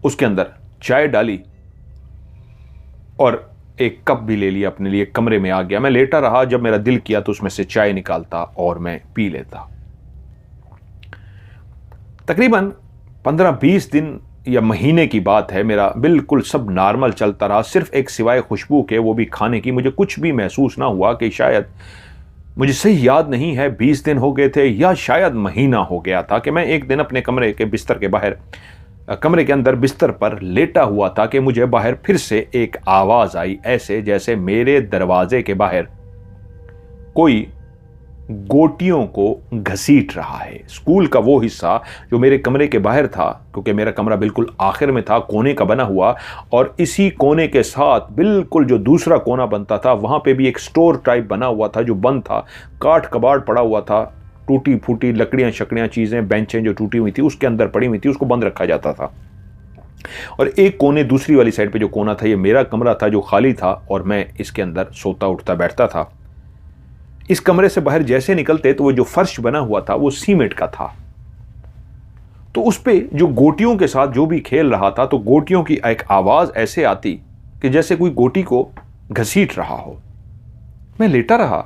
उसके अंदर चाय डाली और एक कप भी ले लिया अपने लिए। कमरे में आ गया। मैं लेटा रहा। जब मेरा दिल किया तो उसमें से चाय निकालता और मैं पी लेता। तकरीबन 15-20 दिन या महीने की बात है, मेरा बिल्कुल सब नॉर्मल चलता रहा। सिर्फ एक सिवाय खुशबू के, वो भी खाने की, मुझे कुछ भी महसूस ना हुआ कि शायद, मुझे सही याद नहीं है 20 दिन हो गए थे या शायद महीना हो गया था, कि मैं एक दिन अपने कमरे के बिस्तर के बाहर, कमरे के अंदर बिस्तर पर लेटा हुआ था कि मुझे बाहर फिर से एक आवाज़ आई, ऐसे जैसे मेरे दरवाजे के बाहर कोई गोटियों को घसीट रहा है। स्कूल का वो हिस्सा जो मेरे कमरे के बाहर था, क्योंकि मेरा कमरा बिल्कुल आखिर में था, कोने का बना हुआ, और इसी कोने के साथ बिल्कुल जो दूसरा कोना बनता था, वहाँ पे भी एक स्टोर टाइप बना हुआ था जो बंद था। काट कबाड़ पड़ा हुआ था, टूटी फूटी लकड़ियाँ शकड़ियाँ चीज़ें, बेंचें जो टूटी हुई थी उसके अंदर पड़ी हुई थी, उसको बंद रखा जाता था। और एक कोने, दूसरी वाली साइड पे जो कोना था, ये मेरा कमरा था जो खाली था, और मैं इसके अंदर सोता उठता बैठता था। इस कमरे से बाहर जैसे निकलते तो वो जो फर्श बना हुआ था वो सीमेंट का था, तो उस पे जो गोटियों के साथ जो भी खेल रहा था, तो गोटियों की एक आवाज ऐसे आती कि जैसे कोई गोटी को घसीट रहा हो। मैं लेटा रहा,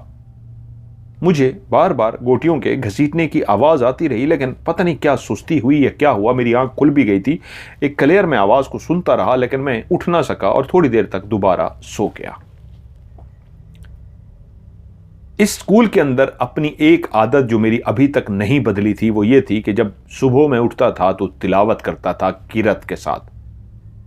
मुझे बार बार गोटियों के घसीटने की आवाज आती रही, लेकिन पता नहीं क्या सुस्ती हुई या क्या हुआ, मेरी आंख खुल भी गई थी। एक क्लियर में आवाज को सुनता रहा, लेकिन मैं उठ ना सका और थोड़ी देर तक दोबारा सो गया। इस स्कूल के अंदर अपनी एक आदत जो मेरी अभी तक नहीं बदली थी, वो ये थी कि जब सुबह मैं उठता था तो तिलावत करता था किरत के साथ,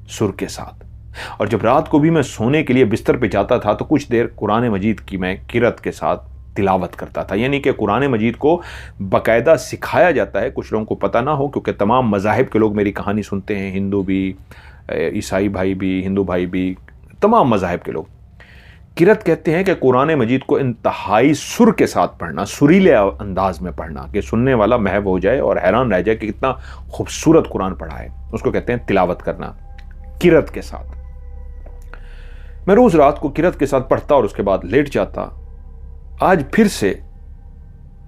सुर के साथ। और जब रात को भी मैं सोने के लिए बिस्तर पे जाता था तो कुछ देर कुरान मजीद की मैं किरत के साथ तिलावत करता था। यानी कि कुरान मजीद को बाकायदा सिखाया जाता है। कुछ लोगों को पता ना हो, क्योंकि तमाम मज़ाहिब के लोग मेरी कहानी सुनते हैं, हिंदू भी, ईसाई भाई भी, हिंदू भाई भी, तमाम मज़ाहिब के लोग। किरत कहते हैं कि कुरान मजीद को इंतहाई सुर के साथ पढ़ना, सुरीले अंदाज में पढ़ना, कि सुनने वाला महव हो जाए और हैरान रह जाए कि कितना खूबसूरत कुरान पढ़ा है। उसको कहते हैं तिलावत करना किरत के साथ। मैं रोज रात को किरत के साथ पढ़ता और उसके बाद लेट जाता। आज फिर से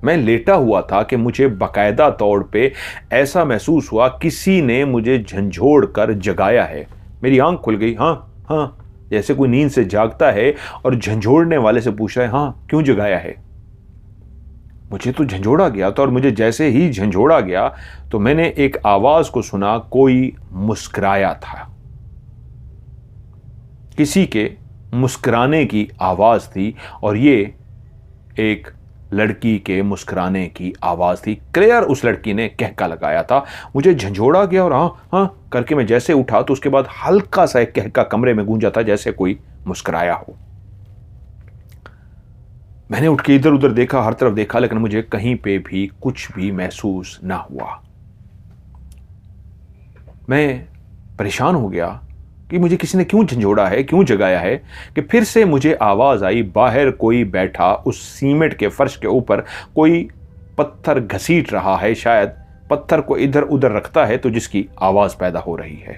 मैं लेटा हुआ था कि मुझे बाकायदा तौर पे ऐसा महसूस हुआ किसी ने मुझे झंझोड़ कर जगाया है। मेरी आंख खुल गई। हाँ हाँ, जैसे कोई नींद से जागता है और झंझोड़ने वाले से पूछ रहा है, हाँ क्यों जगाया है। मुझे तो झंझोड़ा गया था, और मुझे जैसे ही झंझोड़ा गया तो मैंने एक आवाज को सुना, कोई मुस्कुराया था। किसी के मुस्कुराने की आवाज थी, और ये एक लड़की के मुस्कुराने की आवाज थी। क्लियर उस लड़की ने कहका लगाया था। मुझे झंझोड़ा गया और हाँ हाँ करके मैं जैसे उठा तो उसके बाद हल्का सा एक कहका कमरे में गूंजा था, जैसे कोई मुस्कुराया हो। मैंने उठ के इधर उधर देखा, हर तरफ देखा, लेकिन मुझे कहीं पे भी कुछ भी महसूस ना हुआ। मैं परेशान हो गया कि मुझे किसी ने क्यों झंझोड़ा है, क्यों जगाया है। कि फिर से मुझे आवाज आई, बाहर कोई बैठा, उस सीमेंट के फर्श के ऊपर कोई पत्थर घसीट रहा है, शायद पत्थर को इधर उधर रखता है तो जिसकी आवाज पैदा हो रही है।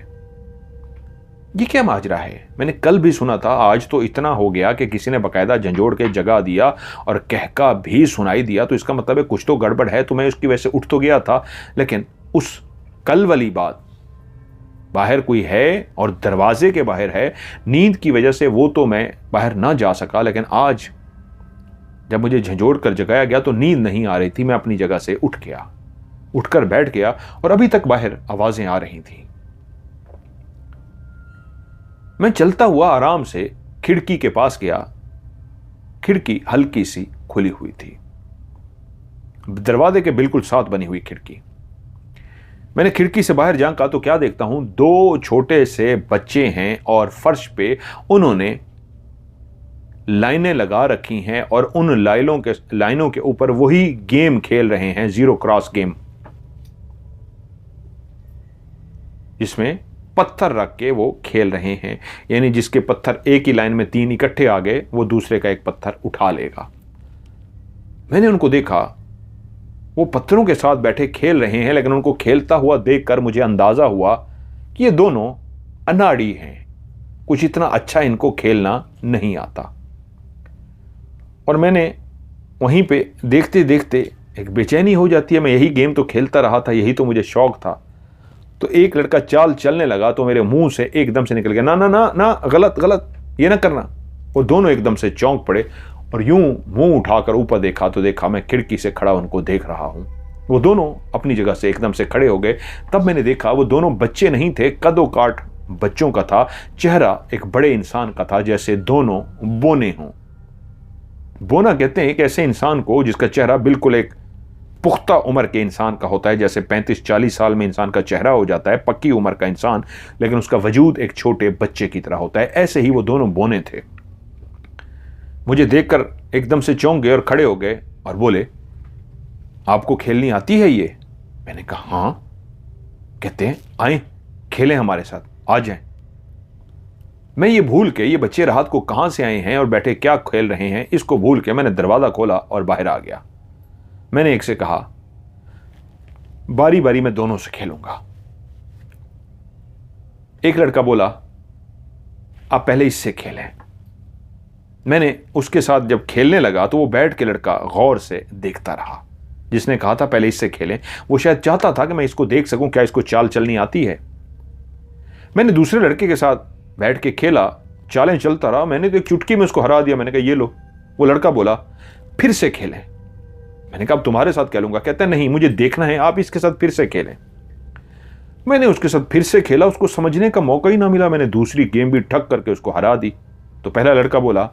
ये क्या माजरा है? मैंने कल भी सुना था, आज तो इतना हो गया कि किसी ने बाकायदा झंझोड़ के जगा दिया और कहका भी सुनाई दिया, तो इसका मतलब है कुछ तो गड़बड़ है। तो मैं उसकी वजह से उठ तो गया था, लेकिन उस कल वाली बात, बाहर कोई है और दरवाजे के बाहर है, नींद की वजह से वो तो मैं बाहर ना जा सका। लेकिन आज जब मुझे झंझोड़ कर जगाया गया तो नींद नहीं आ रही थी। मैं अपनी जगह से उठ गया, उठकर बैठ गया, और अभी तक बाहर आवाजें आ रही थी। मैं चलता हुआ आराम से खिड़की के पास गया। खिड़की हल्की सी खुली हुई थी, दरवाजे के बिल्कुल साथ बनी हुई खिड़की। मैंने खिड़की से बाहर झांका तो क्या देखता हूं, दो छोटे से बच्चे हैं और फर्श पे उन्होंने लाइनें लगा रखी हैं, और उन लाइनों के ऊपर वही गेम खेल रहे हैं, जीरो क्रॉस गेम, जिसमें पत्थर रख के वो खेल रहे हैं। यानी जिसके पत्थर एक ही लाइन में 3 इकट्ठे आ गए, वो दूसरे का एक पत्थर उठा लेगा। मैंने उनको देखा, वो पत्थरों के साथ बैठे खेल रहे हैं, लेकिन उनको खेलता हुआ देखकर मुझे अंदाजा हुआ कि ये दोनों अनाड़ी हैं, कुछ इतना अच्छा इनको खेलना नहीं आता। और मैंने वहीं पे देखते देखते एक बेचैनी हो जाती है। मैं यही गेम तो खेलता रहा था, यही तो मुझे शौक था। तो एक लड़का चाल चलने लगा तो मेरे मुंह से एकदम से निकल गया, ना ना ना ना, गलत गलत, ये ना करना। वो दोनों एकदम से चौंक पड़े और यूं मुंह उठाकर ऊपर देखा तो देखा मैं खिड़की से खड़ा उनको देख रहा हूं। वो दोनों अपनी जगह से एकदम से खड़े हो गए। तब मैंने देखा वो दोनों बच्चे नहीं थे, कदो काठ बच्चों का था, चेहरा एक बड़े इंसान का था, जैसे दोनों बोने हों। बोना कहते हैं एक ऐसे इंसान को जिसका चेहरा बिल्कुल एक पुख्ता उम्र के इंसान का होता है, जैसे 35-40 साल में इंसान का चेहरा हो जाता है, पक्की उम्र का इंसान, लेकिन उसका वजूद एक छोटे बच्चे की तरह होता है। ऐसे ही वो दोनों बोने थे। मुझे देखकर एकदम से चौंक गए और खड़े हो गए और बोले, आपको खेलनी आती है ये? मैंने कहा हाँ। कहते हैं आए खेलें हमारे साथ, आ जाएं। मैं ये भूल के, ये बच्चे रात को कहां से आए हैं और बैठे क्या खेल रहे हैं, इसको भूल के मैंने दरवाजा खोला और बाहर आ गया। मैंने एक से कहा, बारी बारी मैं दोनों से खेलूंगा। एक लड़का बोला, आप पहले इससे खेलें। मैंने उसके साथ जब खेलने लगा तो वो बैठ के लड़का गौर से देखता रहा। जिसने कहा था पहले इससे खेलें, वो शायद चाहता था कि मैं इसको देख सकूं क्या इसको चाल चलनी आती है। मैंने दूसरे लड़के के साथ बैठ के खेला, चालें चलता रहा, मैंने तो एक चुटकी में उसको हरा दिया। मैंने कहा ये लो। वो लड़का बोला फिर से खेलें। मैंने कहा अब तुम्हारे साथ खेलूंगा। कहता है नहीं, मुझे देखना है, आप इसके साथ फिर से खेलें। मैंने उसके साथ फिर से खेला, उसको समझने का मौका ही ना मिला। मैंने दूसरी गेम भी ठक करके उसको हरा दी। तो पहला लड़का बोला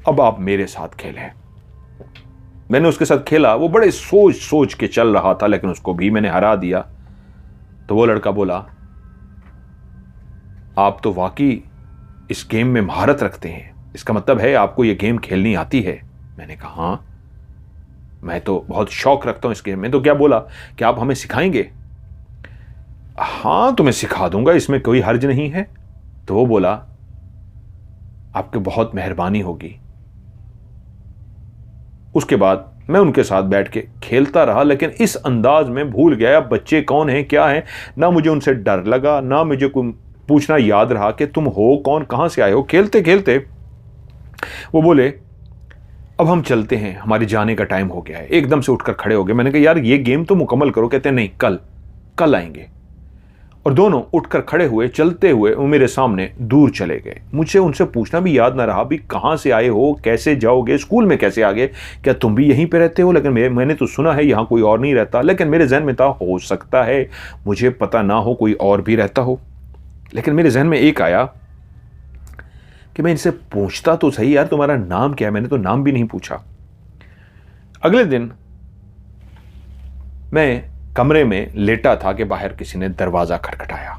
अब आप मेरे साथ खेलें। मैंने उसके साथ खेला, वो बड़े सोच सोच के चल रहा था, लेकिन उसको भी मैंने हरा दिया। तो वो लड़का बोला आप तो वाकई इस गेम में महारत रखते हैं, इसका मतलब है आपको ये गेम खेलनी आती है। मैंने कहा हाँ, मैं तो बहुत शौक रखता हूं इस गेम में। तो क्या बोला कि आप हमें सिखाएंगे? हाँ तो मैं सिखा दूंगा, इसमें कोई हर्ज नहीं है। तो वो बोला आपकी बहुत मेहरबानी होगी। उसके बाद मैं उनके साथ बैठ के खेलता रहा, लेकिन इस अंदाज में भूल गया बच्चे कौन हैं क्या हैं। ना मुझे उनसे डर लगा, ना मुझे कोई पूछना याद रहा कि तुम हो कौन, कहां से आए हो। खेलते खेलते वो बोले अब हम चलते हैं, हमारे जाने का टाइम हो गया है। एकदम से उठकर खड़े हो गए। मैंने कहा यार ये गेम तो मुकम्मल करो। कहते हैं नहीं, कल आएंगे। और दोनों उठकर खड़े हुए, चलते हुए वो मेरे सामने दूर चले गए। मुझे उनसे पूछना भी याद ना रहा भी कहां से आए हो, कैसे जाओगे, स्कूल में कैसे आ गए, क्या तुम भी यहीं पे रहते हो? लेकिन मैंने तो सुना है यहां कोई और नहीं रहता। लेकिन मेरे जहन में था हो सकता है मुझे पता ना हो, कोई और भी रहता हो। लेकिन मेरे जहन में एक आया कि मैं इनसे पूछता तो सही यार तुम्हारा नाम क्या है। मैंने तो नाम भी नहीं पूछा। अगले दिन मैं कमरे में लेटा था कि बाहर किसी ने दरवाजा खटखटाया।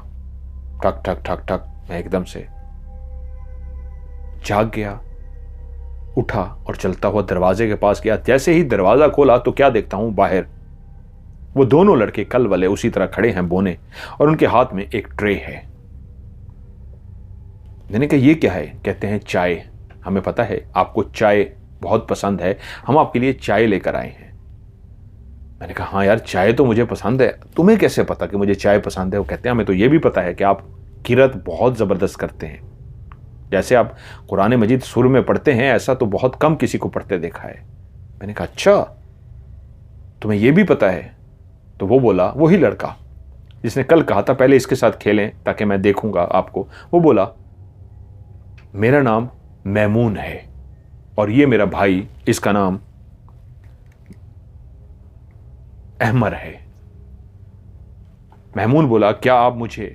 ठक ठक ठक ठक। मैं एकदम से जाग गया, उठा और चलता हुआ दरवाजे के पास गया। जैसे ही दरवाजा खोला तो क्या देखता हूं, बाहर वो दोनों लड़के कल वाले उसी तरह खड़े हैं बोने, और उनके हाथ में एक ट्रे है। मैंने कहा ये क्या है? कहते हैं चाय। हमें पता है आपको चाय बहुत पसंद है, हम आपके लिए चाय लेकर आए हैं। मैंने कहा हाँ यार चाय तो मुझे पसंद है, तुम्हें कैसे पता कि मुझे चाय पसंद है? वो कहते हैं हमें तो ये भी पता है कि आप किरत बहुत ज़बरदस्त करते हैं, जैसे आप कुरान मजीद सुर में पढ़ते हैं ऐसा तो बहुत कम किसी को पढ़ते देखा है। मैंने कहा अच्छा तुम्हें ये भी पता है? तो वो बोला, वही लड़का जिसने कल कहा था पहले इसके साथ खेलें ताकि मैं देखूंगा आपको, वो बोला मेरा नाम मैमून है और ये मेरा भाई, इसका नाम अहमर है। महमूद बोला क्या आप मुझे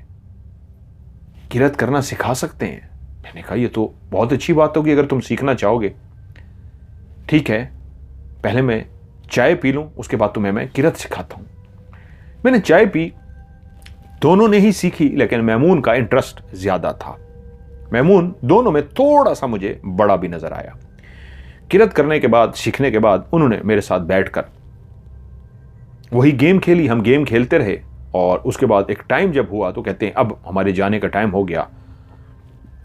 किरत करना सिखा सकते हैं? मैंने कहा ये तो बहुत अच्छी बात होगी अगर तुम सीखना चाहोगे। ठीक है, पहले मैं चाय पी लूं, उसके बाद तुम्हें मैं किरत सिखाता हूं। मैंने चाय पी, दोनों ने ही सीखी, लेकिन मैमून का इंटरेस्ट ज्यादा था। मैमून दोनों में थोड़ा सा मुझे बड़ा भी नजर आया। किरत करने के बाद, सीखने के बाद उन्होंने मेरे साथ बैठकर वही गेम खेली। हम गेम खेलते रहे और उसके बाद एक टाइम जब हुआ तो कहते हैं अब हमारे जाने का टाइम हो गया,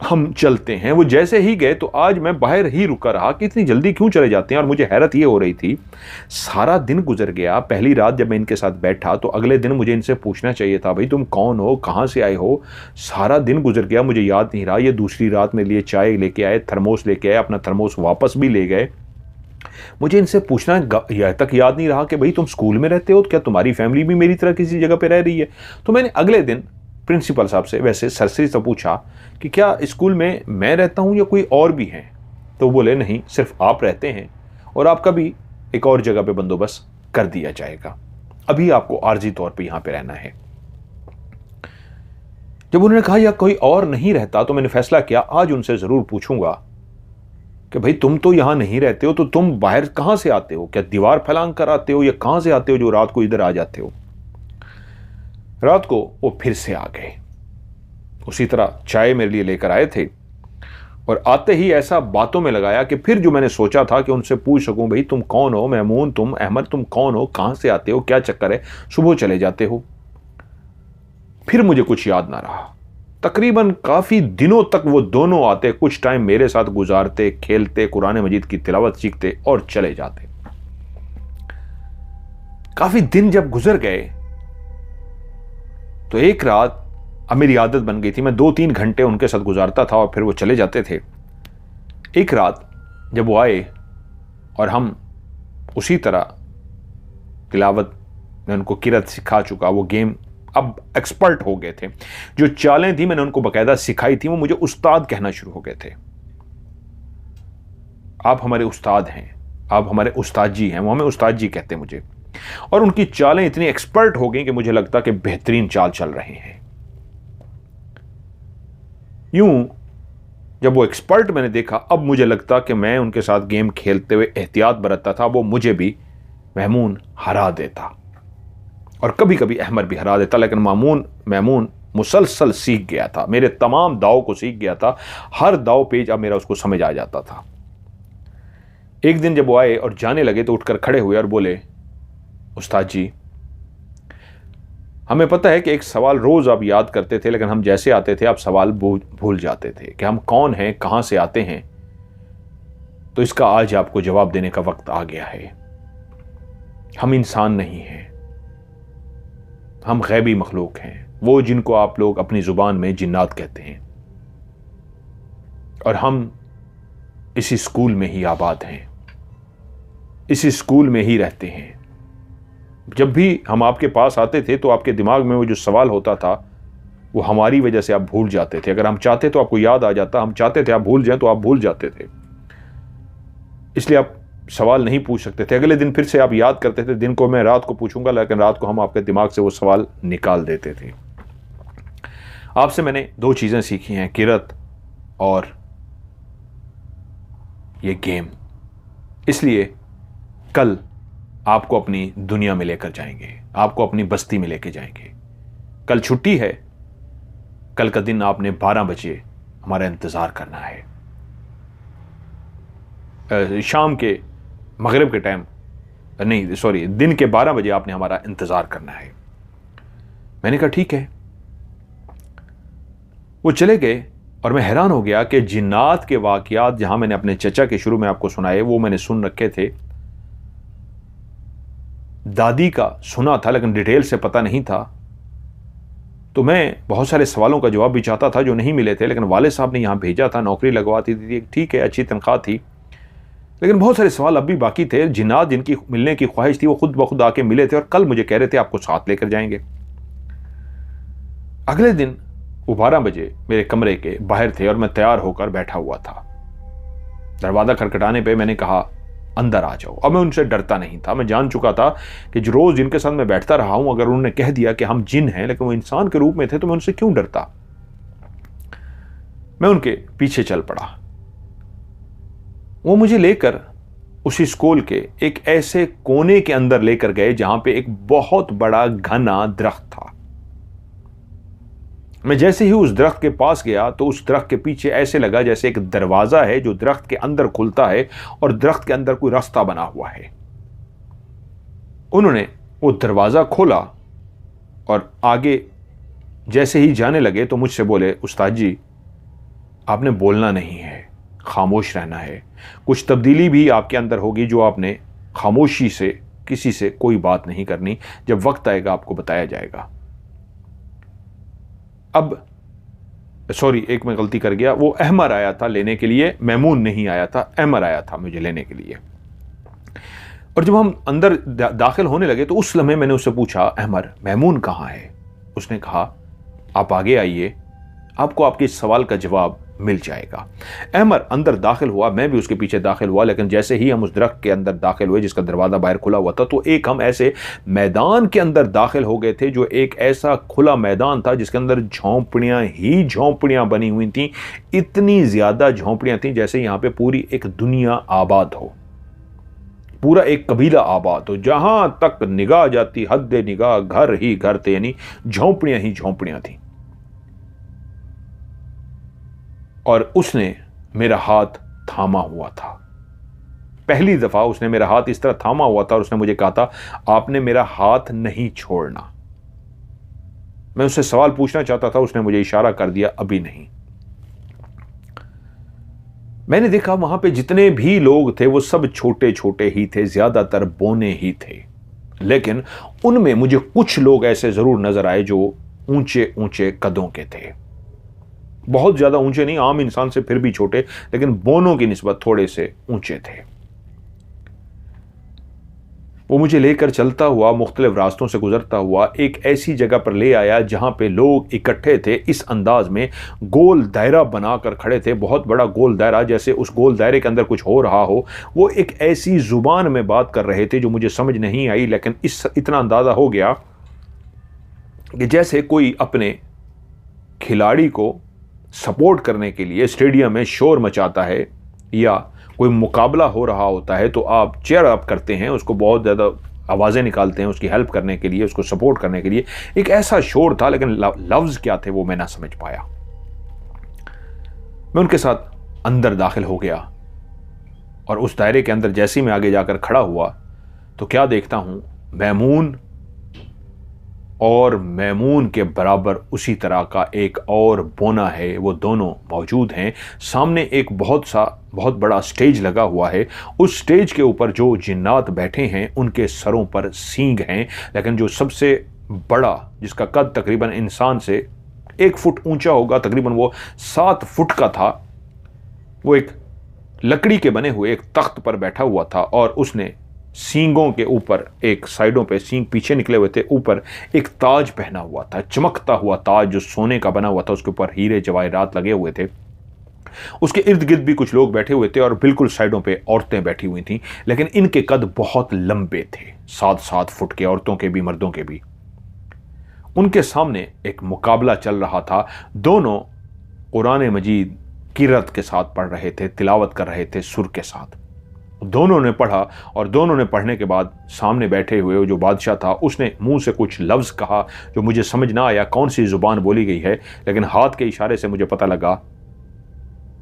हम चलते हैं। वो जैसे ही गए तो आज मैं बाहर ही रुका रहा कि इतनी जल्दी क्यों चले जाते हैं। और मुझे हैरत ये हो रही थी, सारा दिन गुजर गया। पहली रात जब मैं इनके साथ बैठा तो अगले दिन मुझे इनसे पूछना चाहिए था भाई तुम कौन हो, कहाँ से आए हो। सारा दिन गुजर गया, मुझे याद नहीं रहा। ये दूसरी रात मेरे लिए चाय लेके आए, थर्मोस लेके आए, अपना थर्मोस वापस भी ले गए। मुझे इनसे पूछना यह तक याद नहीं रहा कि भाई तुम स्कूल में रहते हो, क्या तुम्हारी फैमिली भी मेरी तरह किसी जगह पे रह रही है? तो मैंने अगले दिन प्रिंसिपल साहब से वैसे सरसरी से पूछा कि क्या स्कूल में मैं रहता हूं या कोई और भी है? तो बोले नहीं, सिर्फ आप रहते हैं और आपका भी एक और जगह पे बंदोबस्त कर दिया जाएगा, अभी आपको आर्जी तौर पे यहां पे रहना है। जब उन्होंने कहा या कोई और नहीं रहता तो मैंने फैसला किया आज उनसे जरूर पूछूंगा कि भाई तुम तो यहां नहीं रहते हो तो तुम बाहर कहां से आते हो? क्या दीवार फैलांग कर आते हो या कहां से आते हो जो रात को इधर आ जाते हो? रात को वो फिर से आ गए, उसी तरह चाय मेरे लिए लेकर आए थे और आते ही ऐसा बातों में लगाया कि फिर जो मैंने सोचा था कि उनसे पूछ सकूं भाई तुम कौन हो, महमूद तुम, अहमद तुम कौन हो, कहां से आते हो, क्या चक्कर है, सुबह चले जाते हो, फिर मुझे कुछ याद ना रहा। तकरीबन काफी दिनों तक वो दोनों आते, कुछ टाइम मेरे साथ गुजारते, खेलते, कुरान मजीद की तिलावत सीखते और चले जाते। काफी दिन जब गुजर गए तो एक रात, अब मेरी आदत बन गई थी, मैं 2-3 घंटे उनके साथ गुजारता था और फिर वो चले जाते थे। एक रात जब वो आए और हम उसी तरह तिलावत मैं उनको किरत सिखा चुका, वो गेम अब एक्सपर्ट हो गए थे। जो चालें थी मैंने उनको बाकायदा सिखाई थी, वो मुझे उस्ताद कहना शुरू हो गए थे। आप हमारे उस्ताद हैं, आप हमारे उस्ताद जी हैं, वो हमें उस्ताद जी कहते हैं मुझे। और उनकी चालें इतनी एक्सपर्ट हो गई कि मुझे लगता कि बेहतरीन चाल चल रहे हैं। यूं जब वो एक्सपर्ट मैंने देखा, अब मुझे लगता कि मैं उनके साथ गेम खेलते हुए एहतियात बरतता था, वो मुझे भी महमून हरा देता और कभी कभी अहमद भी हरा देता। लेकिन महमून मुसलसल सीख गया था, मेरे तमाम दाव को सीख गया था। हर दाव पेज अब मेरा उसको समझ आ जाता था। एक दिन जब वो आए और जाने लगे तो उठकर खड़े हुए और बोले, उस्ताद जी, हमें पता है कि एक सवाल रोज आप याद करते थे, लेकिन हम जैसे आते थे आप सवाल भूल जाते थे कि हम कौन हैं, कहां से आते हैं। तो इसका आज आपको जवाब देने का वक्त आ गया है। हम इंसान नहीं हैं, हम गैबी मखलूक हैं, वो जिनको आप लोग अपनी जुबान में जिन्नात कहते हैं। और हम इसी स्कूल में ही आबाद हैं, इसी स्कूल में ही रहते हैं। जब भी हम आपके पास आते थे तो आपके दिमाग में वो जो सवाल होता था वो हमारी वजह से आप भूल जाते थे। अगर हम चाहते तो आपको याद आ जाता, हम चाहते थे आप भूल जाएं तो आप भूल जाते थे। इसलिए आप सवाल नहीं पूछ सकते थे। अगले दिन फिर से आप याद करते थे, दिन को मैं रात को पूछूंगा, लेकिन रात को हम आपके दिमाग से वो सवाल निकाल देते थे। आपसे मैंने दो चीजें सीखी हैं, किरत और ये गेम। इसलिए कल आपको अपनी दुनिया में लेकर जाएंगे, आपको अपनी बस्ती में लेकर जाएंगे। कल छुट्टी है, कल का दिन आपने 12 बजे हमारा इंतजार करना है। शाम के मगरिब के टाइम नहीं, सॉरी, दिन के 12 बजे आपने हमारा इंतजार करना है। मैंने कहा ठीक है। वो चले गए और मैं हैरान हो गया कि जिन्नात के वाकयात जहां मैंने अपने चचा के शुरू में आपको सुनाए वो मैंने सुन रखे थे, दादी का सुना था, लेकिन डिटेल से पता नहीं था। तो मैं बहुत सारे सवालों का जवाब भी चाहता था जो नहीं मिले थे, लेकिन वाले साहब ने यहां भेजा था, नौकरी लगवाती थी, ठीक है, अच्छी तनख्वाह थी, लेकिन बहुत सारे सवाल अब भी बाकी थे। जिन्नात जिनकी मिलने की ख्वाहिश थी वो खुद ब खुद आके मिले थे और कल मुझे कह रहे थे आपको साथ लेकर जाएंगे। अगले दिन वो 12 बजे मेरे कमरे के बाहर थे और मैं तैयार होकर बैठा हुआ था। दरवाजा खटखटाने पे मैंने कहा अंदर आ जाओ। अब मैं उनसे डरता नहीं था, मैं जान चुका था कि जो रोज जिनके साथ मैं बैठता रहा हूं, अगर उन्होंने कह दिया कि हम जिन हैं लेकिन वो इंसान के रूप में थे तो मैं उनसे क्यों डरता। मैं उनके पीछे चल पड़ा। वो मुझे लेकर उसी स्कूल के एक ऐसे कोने के अंदर लेकर गए जहां पे एक बहुत बड़ा घना दरख्त था। मैं जैसे ही उस दरख्त के पास गया तो उस दरख्त के पीछे ऐसे लगा जैसे एक दरवाजा है जो दरख्त के अंदर खुलता है और दरख्त के अंदर कोई रास्ता बना हुआ है। उन्होंने वो दरवाजा खोला और आगे जैसे ही जाने लगे तो मुझसे बोले, उस्ताद जी, आपने बोलना नहीं है, खामोश रहना है। कुछ तब्दीली भी आपके अंदर होगी जो आपने खामोशी से किसी से कोई बात नहीं करनी, जब वक्त आएगा आपको बताया जाएगा। अब सॉरी, एक मैं गलती कर गया, वो अहमर आया था लेने के लिए, महमून नहीं आया था, अहमर आया था मुझे लेने के लिए। और जब हम अंदर दाखिल होने लगे तो उस लम्हे मैंने उससे पूछा, अहमर, महमून कहाँ है? उसने कहा, आप आगे आइए, आपको आपके इस सवाल का जवाब मिल जाएगा। अहमर अंदर दाखिल हुआ, मैं भी उसके पीछे दाखिल हुआ, लेकिन जैसे ही हम उस दरख्त के अंदर दाखिल हुए जिसका दरवाजा बाहर खुला हुआ था, तो एक हम ऐसे मैदान के अंदर दाखिल हो गए थे जो एक ऐसा खुला मैदान था जिसके अंदर झोंपड़ियां ही झोंपड़ियां बनी हुई थी। इतनी ज्यादा झोंपड़ियां थी जैसे यहां पे पूरी एक दुनिया आबाद हो, पूरा एक कबीला आबाद हो। जहां तक निगाह जाती, हद निगाह घर ही घर थे, यानी झोंपड़ियां ही झोंपड़ियां थी। और उसने मेरा हाथ थामा हुआ था। पहली दफा उसने मेरा हाथ इस तरह थामा हुआ था और उसने मुझे कहा था, आपने मेरा हाथ नहीं छोड़ना। मैं उससे सवाल पूछना चाहता था, उसने मुझे इशारा कर दिया, अभी नहीं। मैंने देखा वहां पे जितने भी लोग थे वो सब छोटे छोटे ही थे, ज्यादातर बोने ही थे, लेकिन उनमें मुझे कुछ लोग ऐसे जरूर नजर आए जो ऊंचे ऊंचे कदों के थे। बहुत ज्यादा ऊंचे नहीं, आम इंसान से फिर भी छोटे, लेकिन बोनों की निस्बत थोड़े से ऊंचे थे। वो मुझे लेकर चलता हुआ, मुख्तलिफ रास्तों से गुजरता हुआ एक ऐसी जगह पर ले आया जहां पे लोग इकट्ठे थे, इस अंदाज में गोल दायरा बनाकर खड़े थे, बहुत बड़ा गोल दायरा, जैसे उस गोल दायरे के अंदर कुछ हो रहा हो। वो एक ऐसी जुबान में बात कर रहे थे जो मुझे समझ नहीं आई, लेकिन इतना अंदाजा हो गया कि जैसे कोई अपने खिलाड़ी को सपोर्ट करने के लिए स्टेडियम में शोर मचाता है या कोई मुकाबला हो रहा होता है तो आप चेयर अप करते हैं, उसको बहुत ज़्यादा आवाज़ें निकालते हैं उसकी हेल्प करने के लिए, उसको सपोर्ट करने के लिए। एक ऐसा शोर था, लेकिन लफ्ज़ क्या थे वो मैं ना समझ पाया। मैं उनके साथ अंदर दाखिल हो गया और उस दायरे के अंदर जैसे ही मैं आगे जाकर खड़ा हुआ तो क्या देखता हूं, मैमून और मैमून के बराबर उसी तरह का एक और बोना है, वो दोनों मौजूद हैं। सामने एक बहुत बड़ा स्टेज लगा हुआ है। उस स्टेज के ऊपर जो जिन्नात बैठे हैं उनके सरों पर सींग हैं, लेकिन जो सबसे बड़ा, जिसका कद तकरीबन इंसान से 1 फुट ऊंचा होगा, तकरीबन वो 7 फुट का था, वो एक लकड़ी के बने हुए एक तख्त पर बैठा हुआ था और उसने सींगों के ऊपर, एक साइडों पे सींग पीछे निकले हुए थे, ऊपर एक ताज पहना हुआ था, चमकता हुआ ताज जो सोने का बना हुआ था, उसके ऊपर हीरे जवाहरात लगे हुए थे। उसके इर्द गिर्द भी कुछ लोग बैठे हुए थे और बिल्कुल साइडों पे औरतें बैठी हुई थीं, लेकिन इनके कद बहुत लंबे थे, 7-7 फुट के, औरतों के भी मर्दों के भी। उनके सामने एक मुकाबला चल रहा था। दोनों कुरान मजीद किरत के साथ पढ़ रहे थे, तिलावत कर रहे थे सुर के साथ। दोनों ने पढ़ा और दोनों ने पढ़ने के बाद सामने बैठे हुए जो बादशाह था उसने मुंह से कुछ लफ्ज़ कहा जो मुझे समझ ना आया कौन सी ज़ुबान बोली गई है, लेकिन हाथ के इशारे से मुझे पता लगा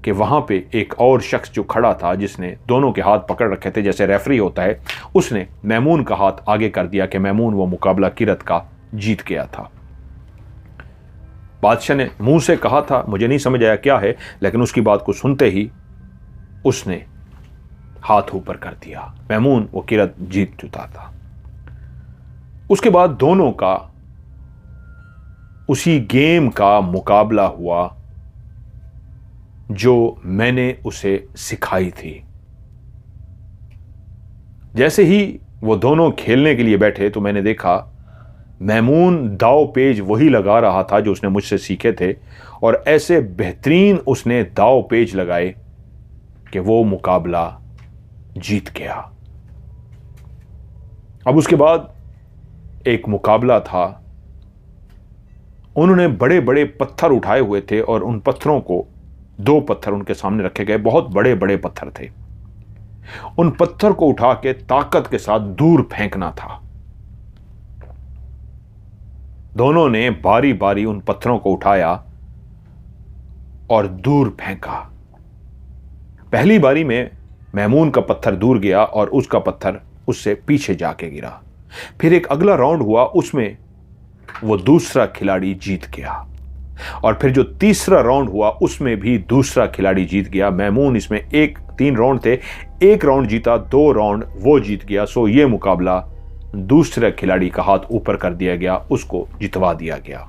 कि वहाँ पे एक और शख्स जो खड़ा था, जिसने दोनों के हाथ पकड़ रखे थे जैसे रेफरी होता है, उसने मैमून का हाथ आगे कर दिया कि मैमून वो मुकाबला किरत का जीत गया था। बादशाह ने मुंह से कहा था, मुझे नहीं समझ आया क्या है, लेकिन उसकी बात को सुनते ही उसने हाथ ऊपर कर दिया। मैमून वो किरत जीत चुका था। उसके बाद दोनों का उसी गेम का मुकाबला हुआ जो मैंने उसे सिखाई थी। जैसे ही वो दोनों खेलने के लिए बैठे तो मैंने देखा मैमून दाव पेज वही लगा रहा था जो उसने मुझसे सीखे थे, और ऐसे बेहतरीन उसने दाव पेज लगाए कि वो मुकाबला जीत गया। अब उसके बाद एक मुकाबला था। उन्होंने बड़े बड़े पत्थर उठाए हुए थे और उन पत्थरों को, 2 पत्थर उनके सामने रखे गए, बहुत बड़े बड़े पत्थर थे। उन पत्थर को उठा के ताकत के साथ दूर फेंकना था। दोनों ने बारी बारी उन पत्थरों को उठाया और दूर फेंका। पहली बारी में मैमून का पत्थर दूर गया और उसका पत्थर उससे पीछे जाके गिरा। फिर एक अगला राउंड हुआ, उसमें वो दूसरा खिलाड़ी जीत गया, और फिर जो तीसरा राउंड हुआ उसमें भी दूसरा खिलाड़ी जीत गया। मैमून इसमें 3 राउंड थे, 1 राउंड जीता, 2 राउंड वो जीत गया। सो ये मुकाबला दूसरे खिलाड़ी का हाथ ऊपर कर दिया गया, उसको जितवा दिया गया।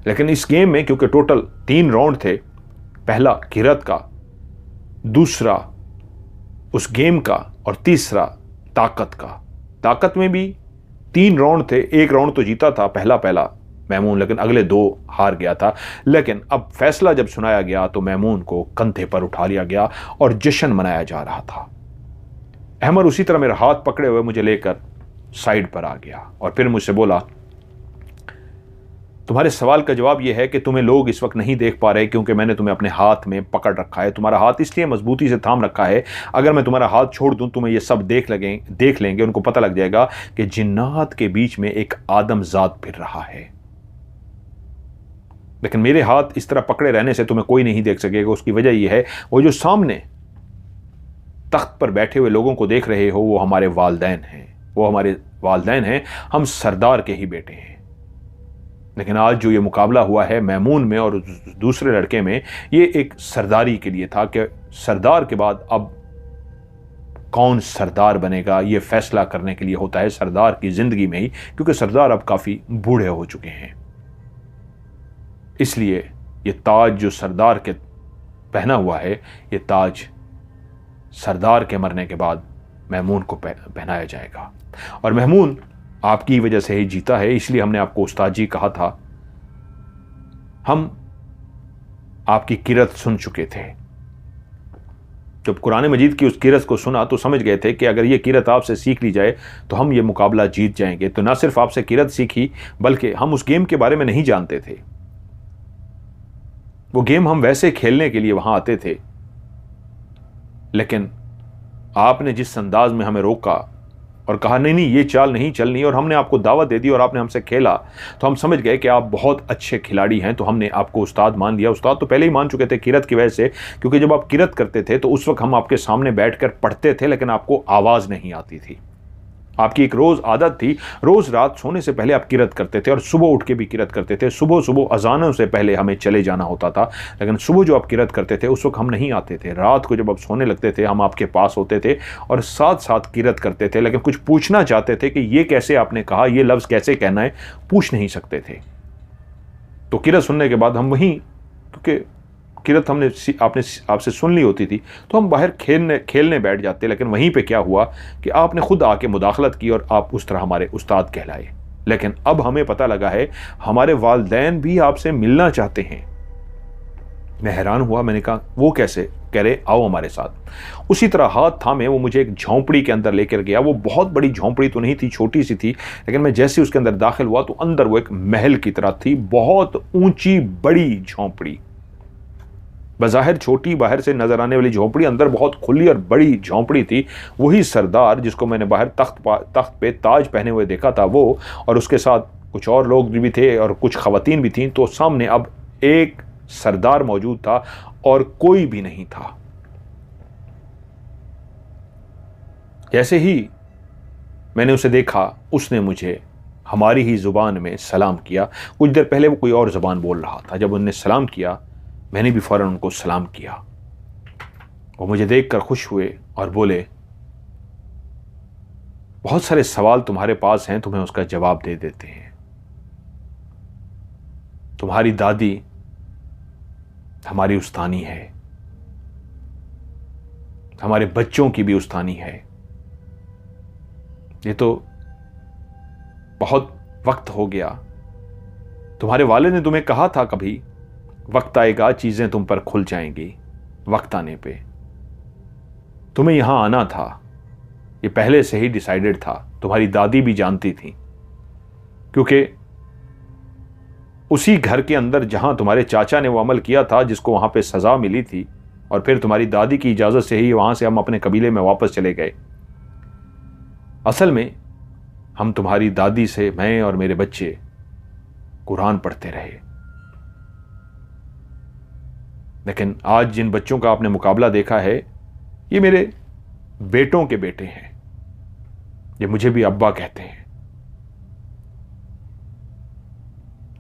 लेकिन इस गेम में क्योंकि टोटल 3 राउंड थे, पहला किरत का, दूसरा उस गेम का, और तीसरा ताकत का। ताकत में भी 3 राउंड थे, 1 राउंड तो जीता था पहला मैमून, लेकिन अगले 2 हार गया था। लेकिन अब फैसला जब सुनाया गया तो मैमून को कंधे पर उठा लिया गया और जश्न मनाया जा रहा था। अहमद उसी तरह मेरा हाथ पकड़े हुए मुझे लेकर साइड पर आ गया और फिर मुझसे बोला, तुम्हारे सवाल का जवाब यह है कि तुम्हें लोग इस वक्त नहीं देख पा रहे क्योंकि मैंने तुम्हें अपने हाथ में पकड़ रखा है। तुम्हारा हाथ इसलिए मजबूती से थाम रखा है, अगर मैं तुम्हारा हाथ छोड़ दूं तुम्हें ये सब देख लेंगे, उनको पता लग जाएगा कि जिन्नात के बीच में एक आदमजात फिर रहा है। लेकिन मेरे हाथ इस तरह पकड़े रहने से तुम्हें कोई नहीं देख सकेगा। उसकी वजह यह है, वो जो सामने तख्त पर बैठे हुए लोगों को देख रहे हो वो हमारे वालिदैन हैं, वो हमारे वालिदैन हैं, हम सरदार के ही बेटे हैं। लेकिन आज जो ये मुकाबला हुआ है मैमून में और दूसरे लड़के में, ये एक सरदारी के लिए था कि सरदार के बाद अब कौन सरदार बनेगा, ये फैसला करने के लिए होता है सरदार की जिंदगी में ही, क्योंकि सरदार अब काफी बूढ़े हो चुके हैं। इसलिए ये ताज जो सरदार के पहना हुआ है, ये ताज सरदार के मरने के बाद महमून को पहनाया जाएगा। और महमून आपकी वजह से ही जीता है, इसलिए हमने आपको उस्ताद जी कहा था। हम आपकी किरत सुन चुके थे। जब कुरान मजीद की उस किरत को सुना तो समझ गए थे कि अगर ये किरत आपसे सीख ली जाए तो हम ये मुकाबला जीत जाएंगे। तो ना सिर्फ आपसे किरत सीखी, बल्कि हम उस गेम के बारे में नहीं जानते थे। वो गेम हम वैसे खेलने के लिए वहां आते थे, लेकिन आपने जिस अंदाज में हमें रोका और कहा नहीं नहीं ये चाल नहीं चलनी, और हमने आपको दावत दे दी और आपने हमसे खेला, तो हम समझ गए कि आप बहुत अच्छे खिलाड़ी हैं। तो हमने आपको उस्ताद मान लिया। उस्ताद तो पहले ही मान चुके थे किरत की वजह से, क्योंकि जब आप किरत करते थे तो उस वक्त हम आपके सामने बैठकर पढ़ते थे, लेकिन आपको आवाज़ नहीं आती थी। आपकी एक रोज़ आदत थी, रोज़ रात सोने से पहले आप किरत करते थे और सुबह उठ के भी किरत करते थे। सुबह सुबह अजानों से पहले हमें चले जाना होता था, लेकिन सुबह जो आप किरत करते थे उस वक्त हम नहीं आते थे। रात को जब आप सोने लगते थे हम आपके पास होते थे और साथ साथ किरत करते थे, लेकिन कुछ पूछना चाहते थे कि ये कैसे आपने कहा, ये लफ्ज़ कैसे कहना है, पूछ नहीं सकते थे। तो किरत सुनने के बाद हम वहीं, क्योंकि किरत हमने आपसे सुन ली होती थी, तो हम बाहर खेलने बैठ जाते। लेकिन वहीं पे क्या हुआ कि आपने खुद आके मुदाखलत की और आप उस तरह हमारे उस्ताद कहलाए। लेकिन अब हमें पता लगा है हमारे वालिदैन भी आपसे मिलना चाहते हैं। मैं हैरान हुआ, मैंने कहा वो कैसे? कह रहे आओ हमारे साथ। उसी तरह हाथ थामे वो मुझे एक झोंपड़ी के अंदर लेकर गया। वो बहुत बड़ी झोंपड़ी तो नहीं थी, छोटी सी थी, लेकिन मैं जैसे उसके अंदर दाखिल हुआ तो अंदर वो एक महल की तरह थी। बहुत ऊंची बड़ी झोंपड़ी, बज़ाहिर छोटी बाहर से नजर आने वाली झोंपड़ी, अंदर बहुत खुली और बड़ी झोंपड़ी थी। वही सरदार जिसको मैंने बाहर तख्त पे ताज पहने हुए देखा था वो, और उसके साथ कुछ और लोग भी थे और कुछ खवातीन भी थीं। तो सामने अब एक सरदार मौजूद था और कोई भी नहीं था। जैसे ही मैंने उसे देखा उसने मुझे हमारी ही जुबान में सलाम किया। कुछ देर पहले वो कोई और जुबान बोल रहा था। जब उन्होंने सलाम किया मैंने भी फौरन उनको सलाम किया। वो मुझे देखकर खुश हुए और बोले बहुत सारे सवाल तुम्हारे पास हैं, तुम्हें उसका जवाब दे देते हैं। तुम्हारी दादी हमारी उस्तानी है, हमारे बच्चों की भी उस्तानी है। ये तो बहुत वक्त हो गया। तुम्हारे वालिद ने तुम्हें कहा था कभी वक्त आएगा चीजें तुम पर खुल जाएंगी। वक्त आने पे तुम्हें यहां आना था, ये पहले से ही डिसाइडेड था। तुम्हारी दादी भी जानती थी, क्योंकि उसी घर के अंदर जहां तुम्हारे चाचा ने वो अमल किया था जिसको वहां पे सजा मिली थी, और फिर तुम्हारी दादी की इजाजत से ही वहां से हम अपने कबीले में वापस चले गए। असल में हम तुम्हारी दादी से, मैं और मेरे बच्चे, कुरान पढ़ते रहे। लेकिन आज जिन बच्चों का आपने मुकाबला देखा है ये मेरे बेटों के बेटे हैं। ये मुझे भी अब्बा कहते हैं।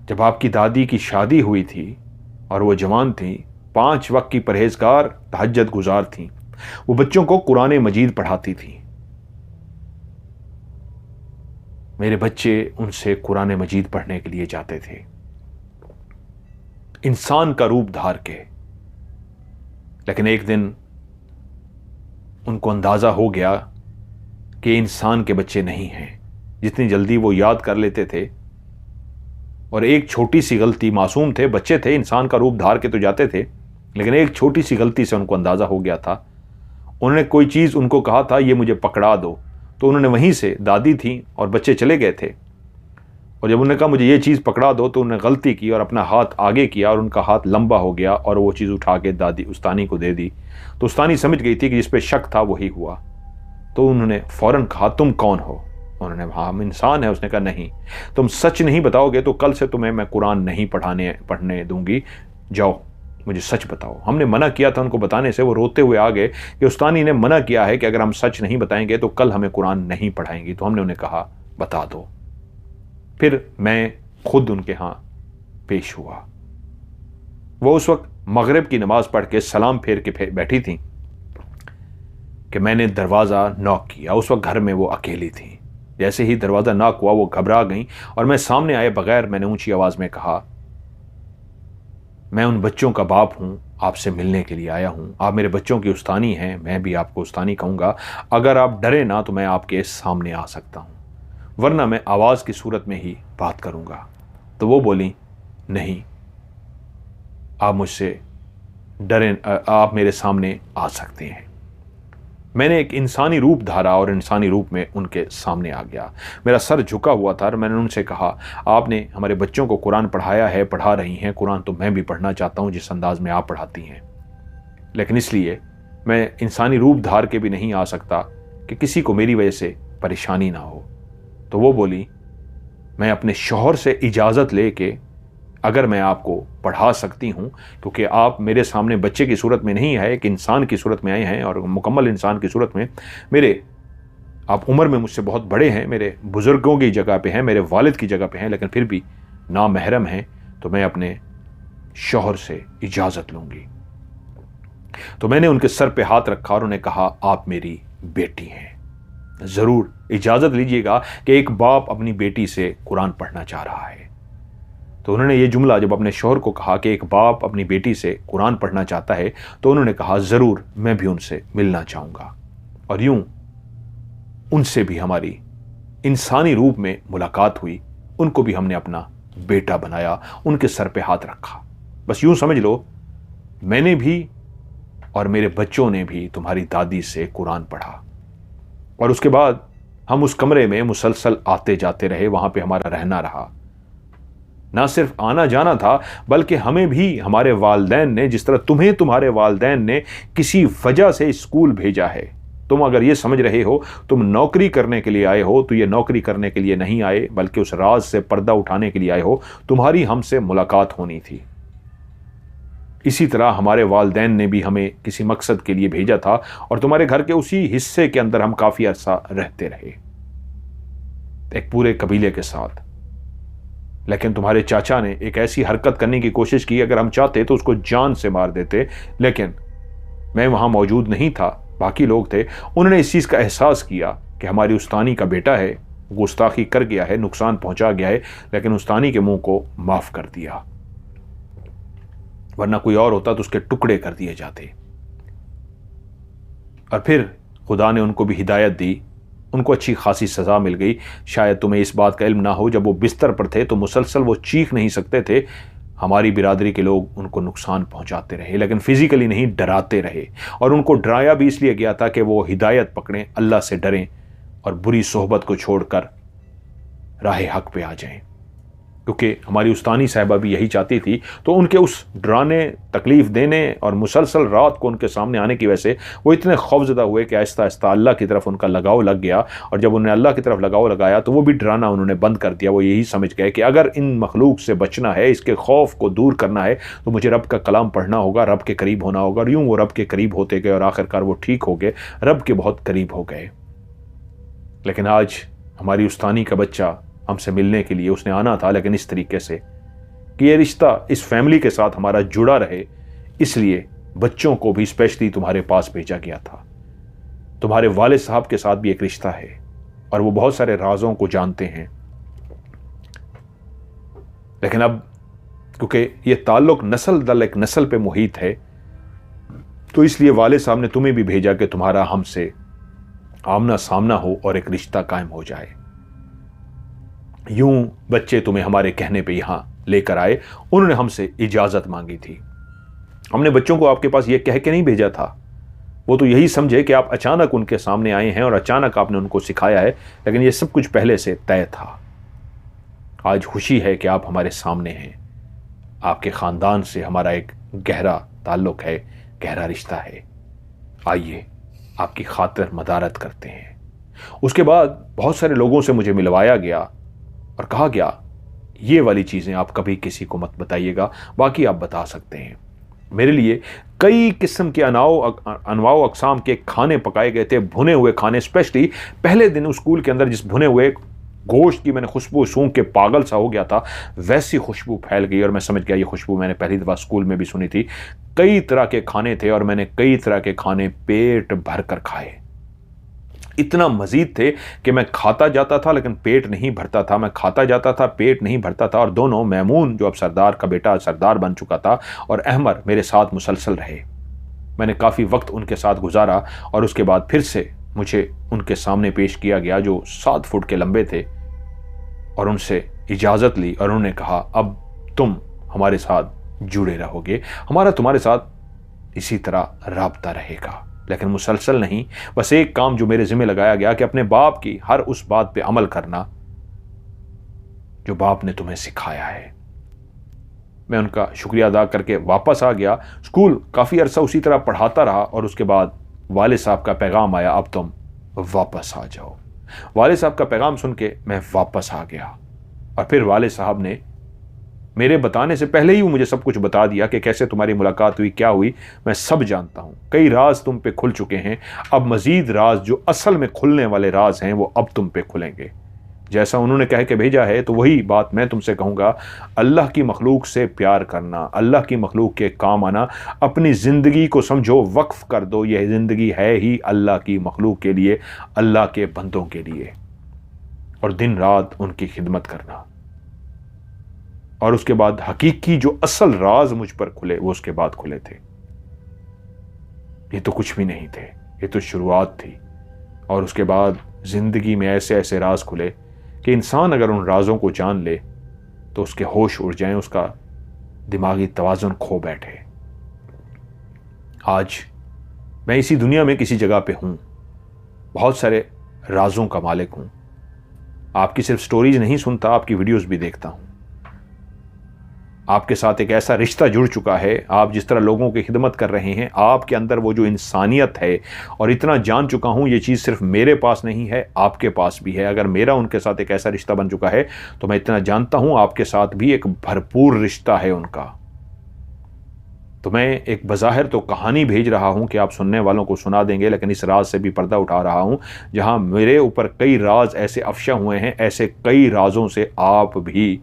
जब आपकी दादी की शादी हुई थी और वो जवान थी, 5 वक्त की परहेजगार तहज्जुद गुजार थी, वो बच्चों को कुरान मजीद पढ़ाती थी। मेरे बच्चे उनसे कुरान मजीद पढ़ने के लिए जाते थे, इंसान का रूप धार के। लेकिन एक दिन उनको अंदाजा हो गया कि इंसान के बच्चे नहीं हैं। जितनी जल्दी वो याद कर लेते थे, और एक छोटी सी गलती, मासूम थे, बच्चे थे, इंसान का रूप धार के तो जाते थे, लेकिन एक छोटी सी गलती से उनको अंदाजा हो गया था। उन्होंने कोई चीज उनको कहा था ये मुझे पकड़ा दो, तो उन्होंने वहीं से, दादी थी और बच्चे चले गए थे, और जब उन्होंने कहा मुझे ये चीज़ पकड़ा दो तो उन्होंने गलती की और अपना हाथ आगे किया और उनका हाथ लंबा हो गया और वो चीज़ उठा के दादी उस्तानी को दे दी। तो उस्तानी समझ गई थी कि जिस पे शक था वही हुआ। तो उन्होंने फ़ौरन कहा तुम कौन हो? उन्होंने हाँ हम इंसान है। उसने कहा नहीं, तुम सच नहीं बताओगे तो कल से तुम्हें मैं कुरान नहीं पढ़ने दूंगी, जाओ मुझे सच बताओ। हमने मना किया था उनको बताने से, वो रोते हुए आ गए कि उस्तानी ने मना किया है कि अगर हम सच नहीं बताएंगे तो कल हमें कुरान नहीं पढ़ाएंगी। तो हमने उन्हें कहा बता दो। फिर मैं खुद उनके यहाँ पेश हुआ। वो उस वक्त मगरिब की नमाज पढ़ के सलाम फेर के बैठी थी कि मैंने दरवाज़ा नॉक किया। उस वक्त घर में वो अकेली थी। जैसे ही दरवाज़ा नॉक हुआ वो घबरा गई और मैं सामने आए बगैर मैंने ऊंची आवाज़ में कहा मैं उन बच्चों का बाप हूं, आपसे मिलने के लिए आया हूँ। आप मेरे बच्चों की उस्तानी हैं, मैं भी आपको उस्तानी कहूँगा। अगर आप डरे ना तो मैं आपके सामने आ सकता हूँ, वरना मैं आवाज़ की सूरत में ही बात करूँगा। तो वो बोली, नहीं, आप मुझसे डरें, आप मेरे सामने आ सकते हैं। मैंने एक इंसानी रूप धारा और इंसानी रूप में उनके सामने आ गया। मेरा सर झुका हुआ था और मैंने उनसे कहा, आपने हमारे बच्चों को कुरान पढ़ाया है, पढ़ा रही हैं, कुरान तो मैं भी पढ़ना चाहता हूँ जिस अंदाज में आप पढ़ाती हैं, लेकिन इसलिए मैं इंसानी रूप धार के भी नहीं आ सकता कि किसी को मेरी वजह से परेशानी ना हो। तो वो बोली, मैं अपने शौहर से इजाज़त लेके अगर मैं आपको पढ़ा सकती हूँ, क्योंकि आप मेरे सामने बच्चे की सूरत में नहीं आए, एक इंसान की सूरत में आए हैं और मुकम्मल इंसान की सूरत में। आप उम्र में मुझसे बहुत बड़े हैं, मेरे बुज़ुर्गों की जगह पे हैं, मेरे वालिद की जगह पे हैं, लेकिन फिर भी नामहरम हैं, तो मैं अपने शौहर से इजाज़त लूँगी। तो मैंने उनके सर पे हाथ रखा और उन्हें कहा, आप मेरी बेटी हैं, ज़रूर इजाज़त लीजिएगा कि एक बाप अपनी बेटी से कुरान पढ़ना चाह रहा है। तो उन्होंने ये जुमला जब अपने शौहर को कहा कि एक बाप अपनी बेटी से कुरान पढ़ना चाहता है, तो उन्होंने कहा, ज़रूर मैं भी उनसे मिलना चाहूँगा। और यूं उनसे भी हमारी इंसानी रूप में मुलाकात हुई, उनको भी हमने अपना बेटा बनाया, उनके सर पे हाथ रखा। बस यूं समझ लो, मैंने भी और मेरे बच्चों ने भी तुम्हारी दादी से कुरान पढ़ा, और उसके बाद हम उस कमरे में मुसलसल आते जाते रहे, वहां पे हमारा रहना रहा। ना सिर्फ आना जाना था, बल्कि हमें भी हमारे वालिदैन ने, जिस तरह तुम्हें तुम्हारे वालिदैन ने किसी वजह से स्कूल भेजा है, तुम अगर ये समझ रहे हो तुम नौकरी करने के लिए आए हो, तो ये नौकरी करने के लिए नहीं आए, बल्कि उस राज से पर्दा उठाने के लिए आए हो। तुम्हारी हमसे मुलाकात होनी थी। इसी तरह हमारे वालिदैन ने भी हमें किसी मकसद के लिए भेजा था, और तुम्हारे घर के उसी हिस्से के अंदर हम काफी अरसा रहते रहे, एक पूरे कबीले के साथ। लेकिन तुम्हारे चाचा ने एक ऐसी हरकत करने की कोशिश की, अगर हम चाहते तो उसको जान से मार देते, लेकिन मैं वहां मौजूद नहीं था, बाकी लोग थे। उन्होंने इस चीज का एहसास किया कि हमारी उस्तानी का बेटा है, गुस्ताखी कर गया है, नुकसान पहुंचा गया है, लेकिन उस्तानी के मुंह को माफ कर दिया, वरना कोई और होता तो उसके टुकड़े कर दिए जाते। और फिर खुदा ने उनको भी हिदायत दी, उनको अच्छी खासी सज़ा मिल गई। शायद तुम्हें इस बात का इल्म ना हो, जब वो बिस्तर पर थे तो मुसलसल वो चीख नहीं सकते थे, हमारी बिरादरी के लोग उनको नुकसान पहुंचाते रहे, लेकिन फिजिकली नहीं, डराते रहे। और उनको डराया भी इसलिए गया था कि वो हिदायत पकड़ें, अल्लाह से डरें और बुरी सोहबत को छोड़कर राह हक पे आ जाएं, क्योंकि हमारी उस्तानी साहिबा भी यही चाहती थी। तो उनके उस डराने, तकलीफ देने और मुसलसल रात को उनके सामने आने की वजह से वो इतने खौफजदा हुए कि आहिस्ता आहिस्ता अल्लाह की तरफ उनका लगाव लग गया। और जब उन्होंने अल्लाह की तरफ लगाव लगाया तो वो भी डराना उन्होंने बंद कर दिया। वो यही समझ गए कि अगर इन मखलूक से बचना है, इसके खौफ को दूर करना है, तो मुझे रब का कलाम पढ़ना होगा, रब के करीब होना होगा। और यूँ वो रब के करीब होते गए और आखिरकार वो ठीक हो गए, रब के बहुत करीब हो गए। लेकिन आज हमारी उस्तानी का बच्चा हमसे मिलने के लिए उसने आना था, लेकिन इस तरीके से कि ये रिश्ता इस फैमिली के साथ हमारा जुड़ा रहे, इसलिए बच्चों को भी स्पेशली तुम्हारे पास भेजा गया था। तुम्हारे वालिद साहब के साथ भी एक रिश्ता है और वो बहुत सारे राजों को जानते हैं, लेकिन अब क्योंकि ये ताल्लुक नस्ल दर एक नस्ल पे मुहित है, तो इसलिए वालिद साहब ने तुम्हें भी भेजा कि तुम्हारा हमसे आमना सामना हो और एक रिश्ता कायम हो जाए। यूं बच्चे तुम्हें हमारे कहने पे यहां लेकर आए, उन्होंने हमसे इजाजत मांगी थी। हमने बच्चों को आपके पास यह कह के नहीं भेजा था, वो तो यही समझे कि आप अचानक उनके सामने आए हैं और अचानक आपने उनको सिखाया है, लेकिन यह सब कुछ पहले से तय था। आज खुशी है कि आप हमारे सामने हैं। आपके खानदान से हमारा एक गहरा ताल्लुक है, गहरा रिश्ता है। आइए आपकी खातिर मदारत करते हैं। उसके बाद बहुत सारे लोगों से मुझे मिलवाया गया और कहा गया, ये वाली चीज़ें आप कभी किसी को मत बताइएगा, बाकी आप बता सकते हैं। मेरे लिए कई किस्म के अनवाओ अकसाम के खाने पकाए गए थे, भुने हुए खाने। स्पेशली पहले दिन स्कूल के अंदर जिस भुने हुए गोश्त की मैंने खुशबू सूंघ के पागल सा हो गया था, वैसी खुशबू फैल गई और मैं समझ गया ये खुशबू मैंने पहली दफ़ा स्कूल में भी सुनी थी। कई तरह के खाने थे और मैंने कई तरह के खाने पेट भर कर खाए। इतना मजीद थे कि मैं खाता जाता था लेकिन पेट नहीं भरता था, मैं खाता जाता था पेट नहीं भरता था। और दोनों, मैमून जो अब सरदार का बेटा सरदार बन चुका था और अहमर मेरे साथ मुसलसल रहे। मैंने काफ़ी वक्त उनके साथ गुजारा और उसके बाद फिर से मुझे उनके सामने पेश किया गया जो 7 फुट के लंबे थे, और उनसे इजाज़त ली और उन्होंने कहा अब तुम हमारे साथ जुड़े रहोगे, हमारा तुम्हारे साथ इसी तरह राब्ता रहेगा, लेकिन मुसलसल नहीं, बस एक काम जो मेरे जिम्मे लगाया गया कि अपने बाप की हर उस बात पे अमल करना जो बाप ने तुम्हें सिखाया है। मैं उनका शुक्रिया अदा करके वापस आ गया। स्कूल काफ़ी अरसा उसी तरह पढ़ाता रहा और उसके बाद वाले साहब का पैगाम आया, अब तुम वापस आ जाओ। वाले साहब का पैगाम सुन के मैं वापस आ गया और फिर वाले साहब ने मेरे बताने से पहले ही मुझे सब कुछ बता दिया कि कैसे तुम्हारी मुलाकात हुई, क्या हुई। मैं सब जानता हूं, कई राज तुम पे खुल चुके हैं, अब मजीद राज जो असल में खुलने वाले राज हैं वो अब तुम पे खुलेंगे। जैसा उन्होंने कह के भेजा है तो वही बात मैं तुमसे कहूँगा, अल्लाह की मखलूक से प्यार करना, अल्लाह की मखलूक के काम आना, अपनी ज़िंदगी को समझो वक्फ कर दो, यह ज़िंदगी है ही अल्लाह की मखलूक के लिए, अल्लाह के बंदों के लिए, और दिन रात उनकी खिदमत करना। और उसके बाद हकीकी जो असल राज मुझ पर खुले वो उसके बाद खुले थे। ये तो कुछ भी नहीं थे, ये तो शुरुआत थी। और उसके बाद ज़िंदगी में ऐसे ऐसे राज खुले कि इंसान अगर उन राजों को जान ले तो उसके होश उड़ जाएं, उसका दिमागी तवाज़ुन खो बैठे। आज मैं इसी दुनिया में किसी जगह पे हूँ, बहुत सारे राजों का मालिक हूँ। आपकी सिर्फ स्टोरीज नहीं सुनता, आपकी वीडियोस भी देखता हूँ। आपके साथ एक ऐसा रिश्ता जुड़ चुका है, आप जिस तरह लोगों की खिदमत कर रहे हैं, आपके अंदर वो जो इंसानियत है, और इतना जान चुका हूँ ये चीज़ सिर्फ मेरे पास नहीं है, आपके पास भी है। अगर मेरा उनके साथ एक ऐसा रिश्ता बन चुका है तो मैं इतना जानता हूँ आपके साथ भी एक भरपूर रिश्ता है उनका। तो मैं एक बज़ाहिर तो कहानी भेज रहा हूँ कि आप सुनने वालों को सुना देंगे, लेकिन इस राज से भी पर्दा उठा रहा हूँ जहाँ मेरे ऊपर कई राज ऐसे अफ़शा हुए हैं, ऐसे कई राजों से आप भी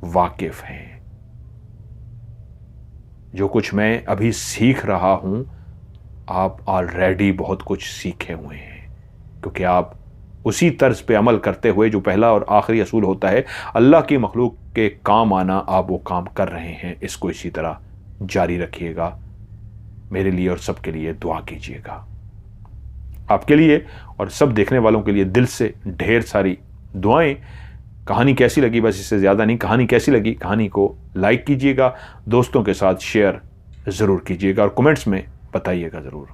वाकिफ़ हैं। जो कुछ मैं अभी सीख रहा हूं, आप ऑलरेडी बहुत कुछ सीखे हुए हैं, क्योंकि आप उसी तर्ज पे अमल करते हुए जो पहला और आखिरी असूल होता है, अल्लाह की मखलूक के काम आना, आप वो काम कर रहे हैं। इसको इसी तरह जारी रखिएगा। मेरे लिए और सबके लिए दुआ कीजिएगा। आपके लिए और सब देखने वालों के लिए दिल से ढेर सारी दुआएं। कहानी कैसी लगी, बस इससे ज़्यादा नहीं, कहानी कैसी लगी, कहानी को लाइक कीजिएगा, दोस्तों के साथ शेयर ज़रूर कीजिएगा और कमेंट्स में बताइएगा ज़रूर।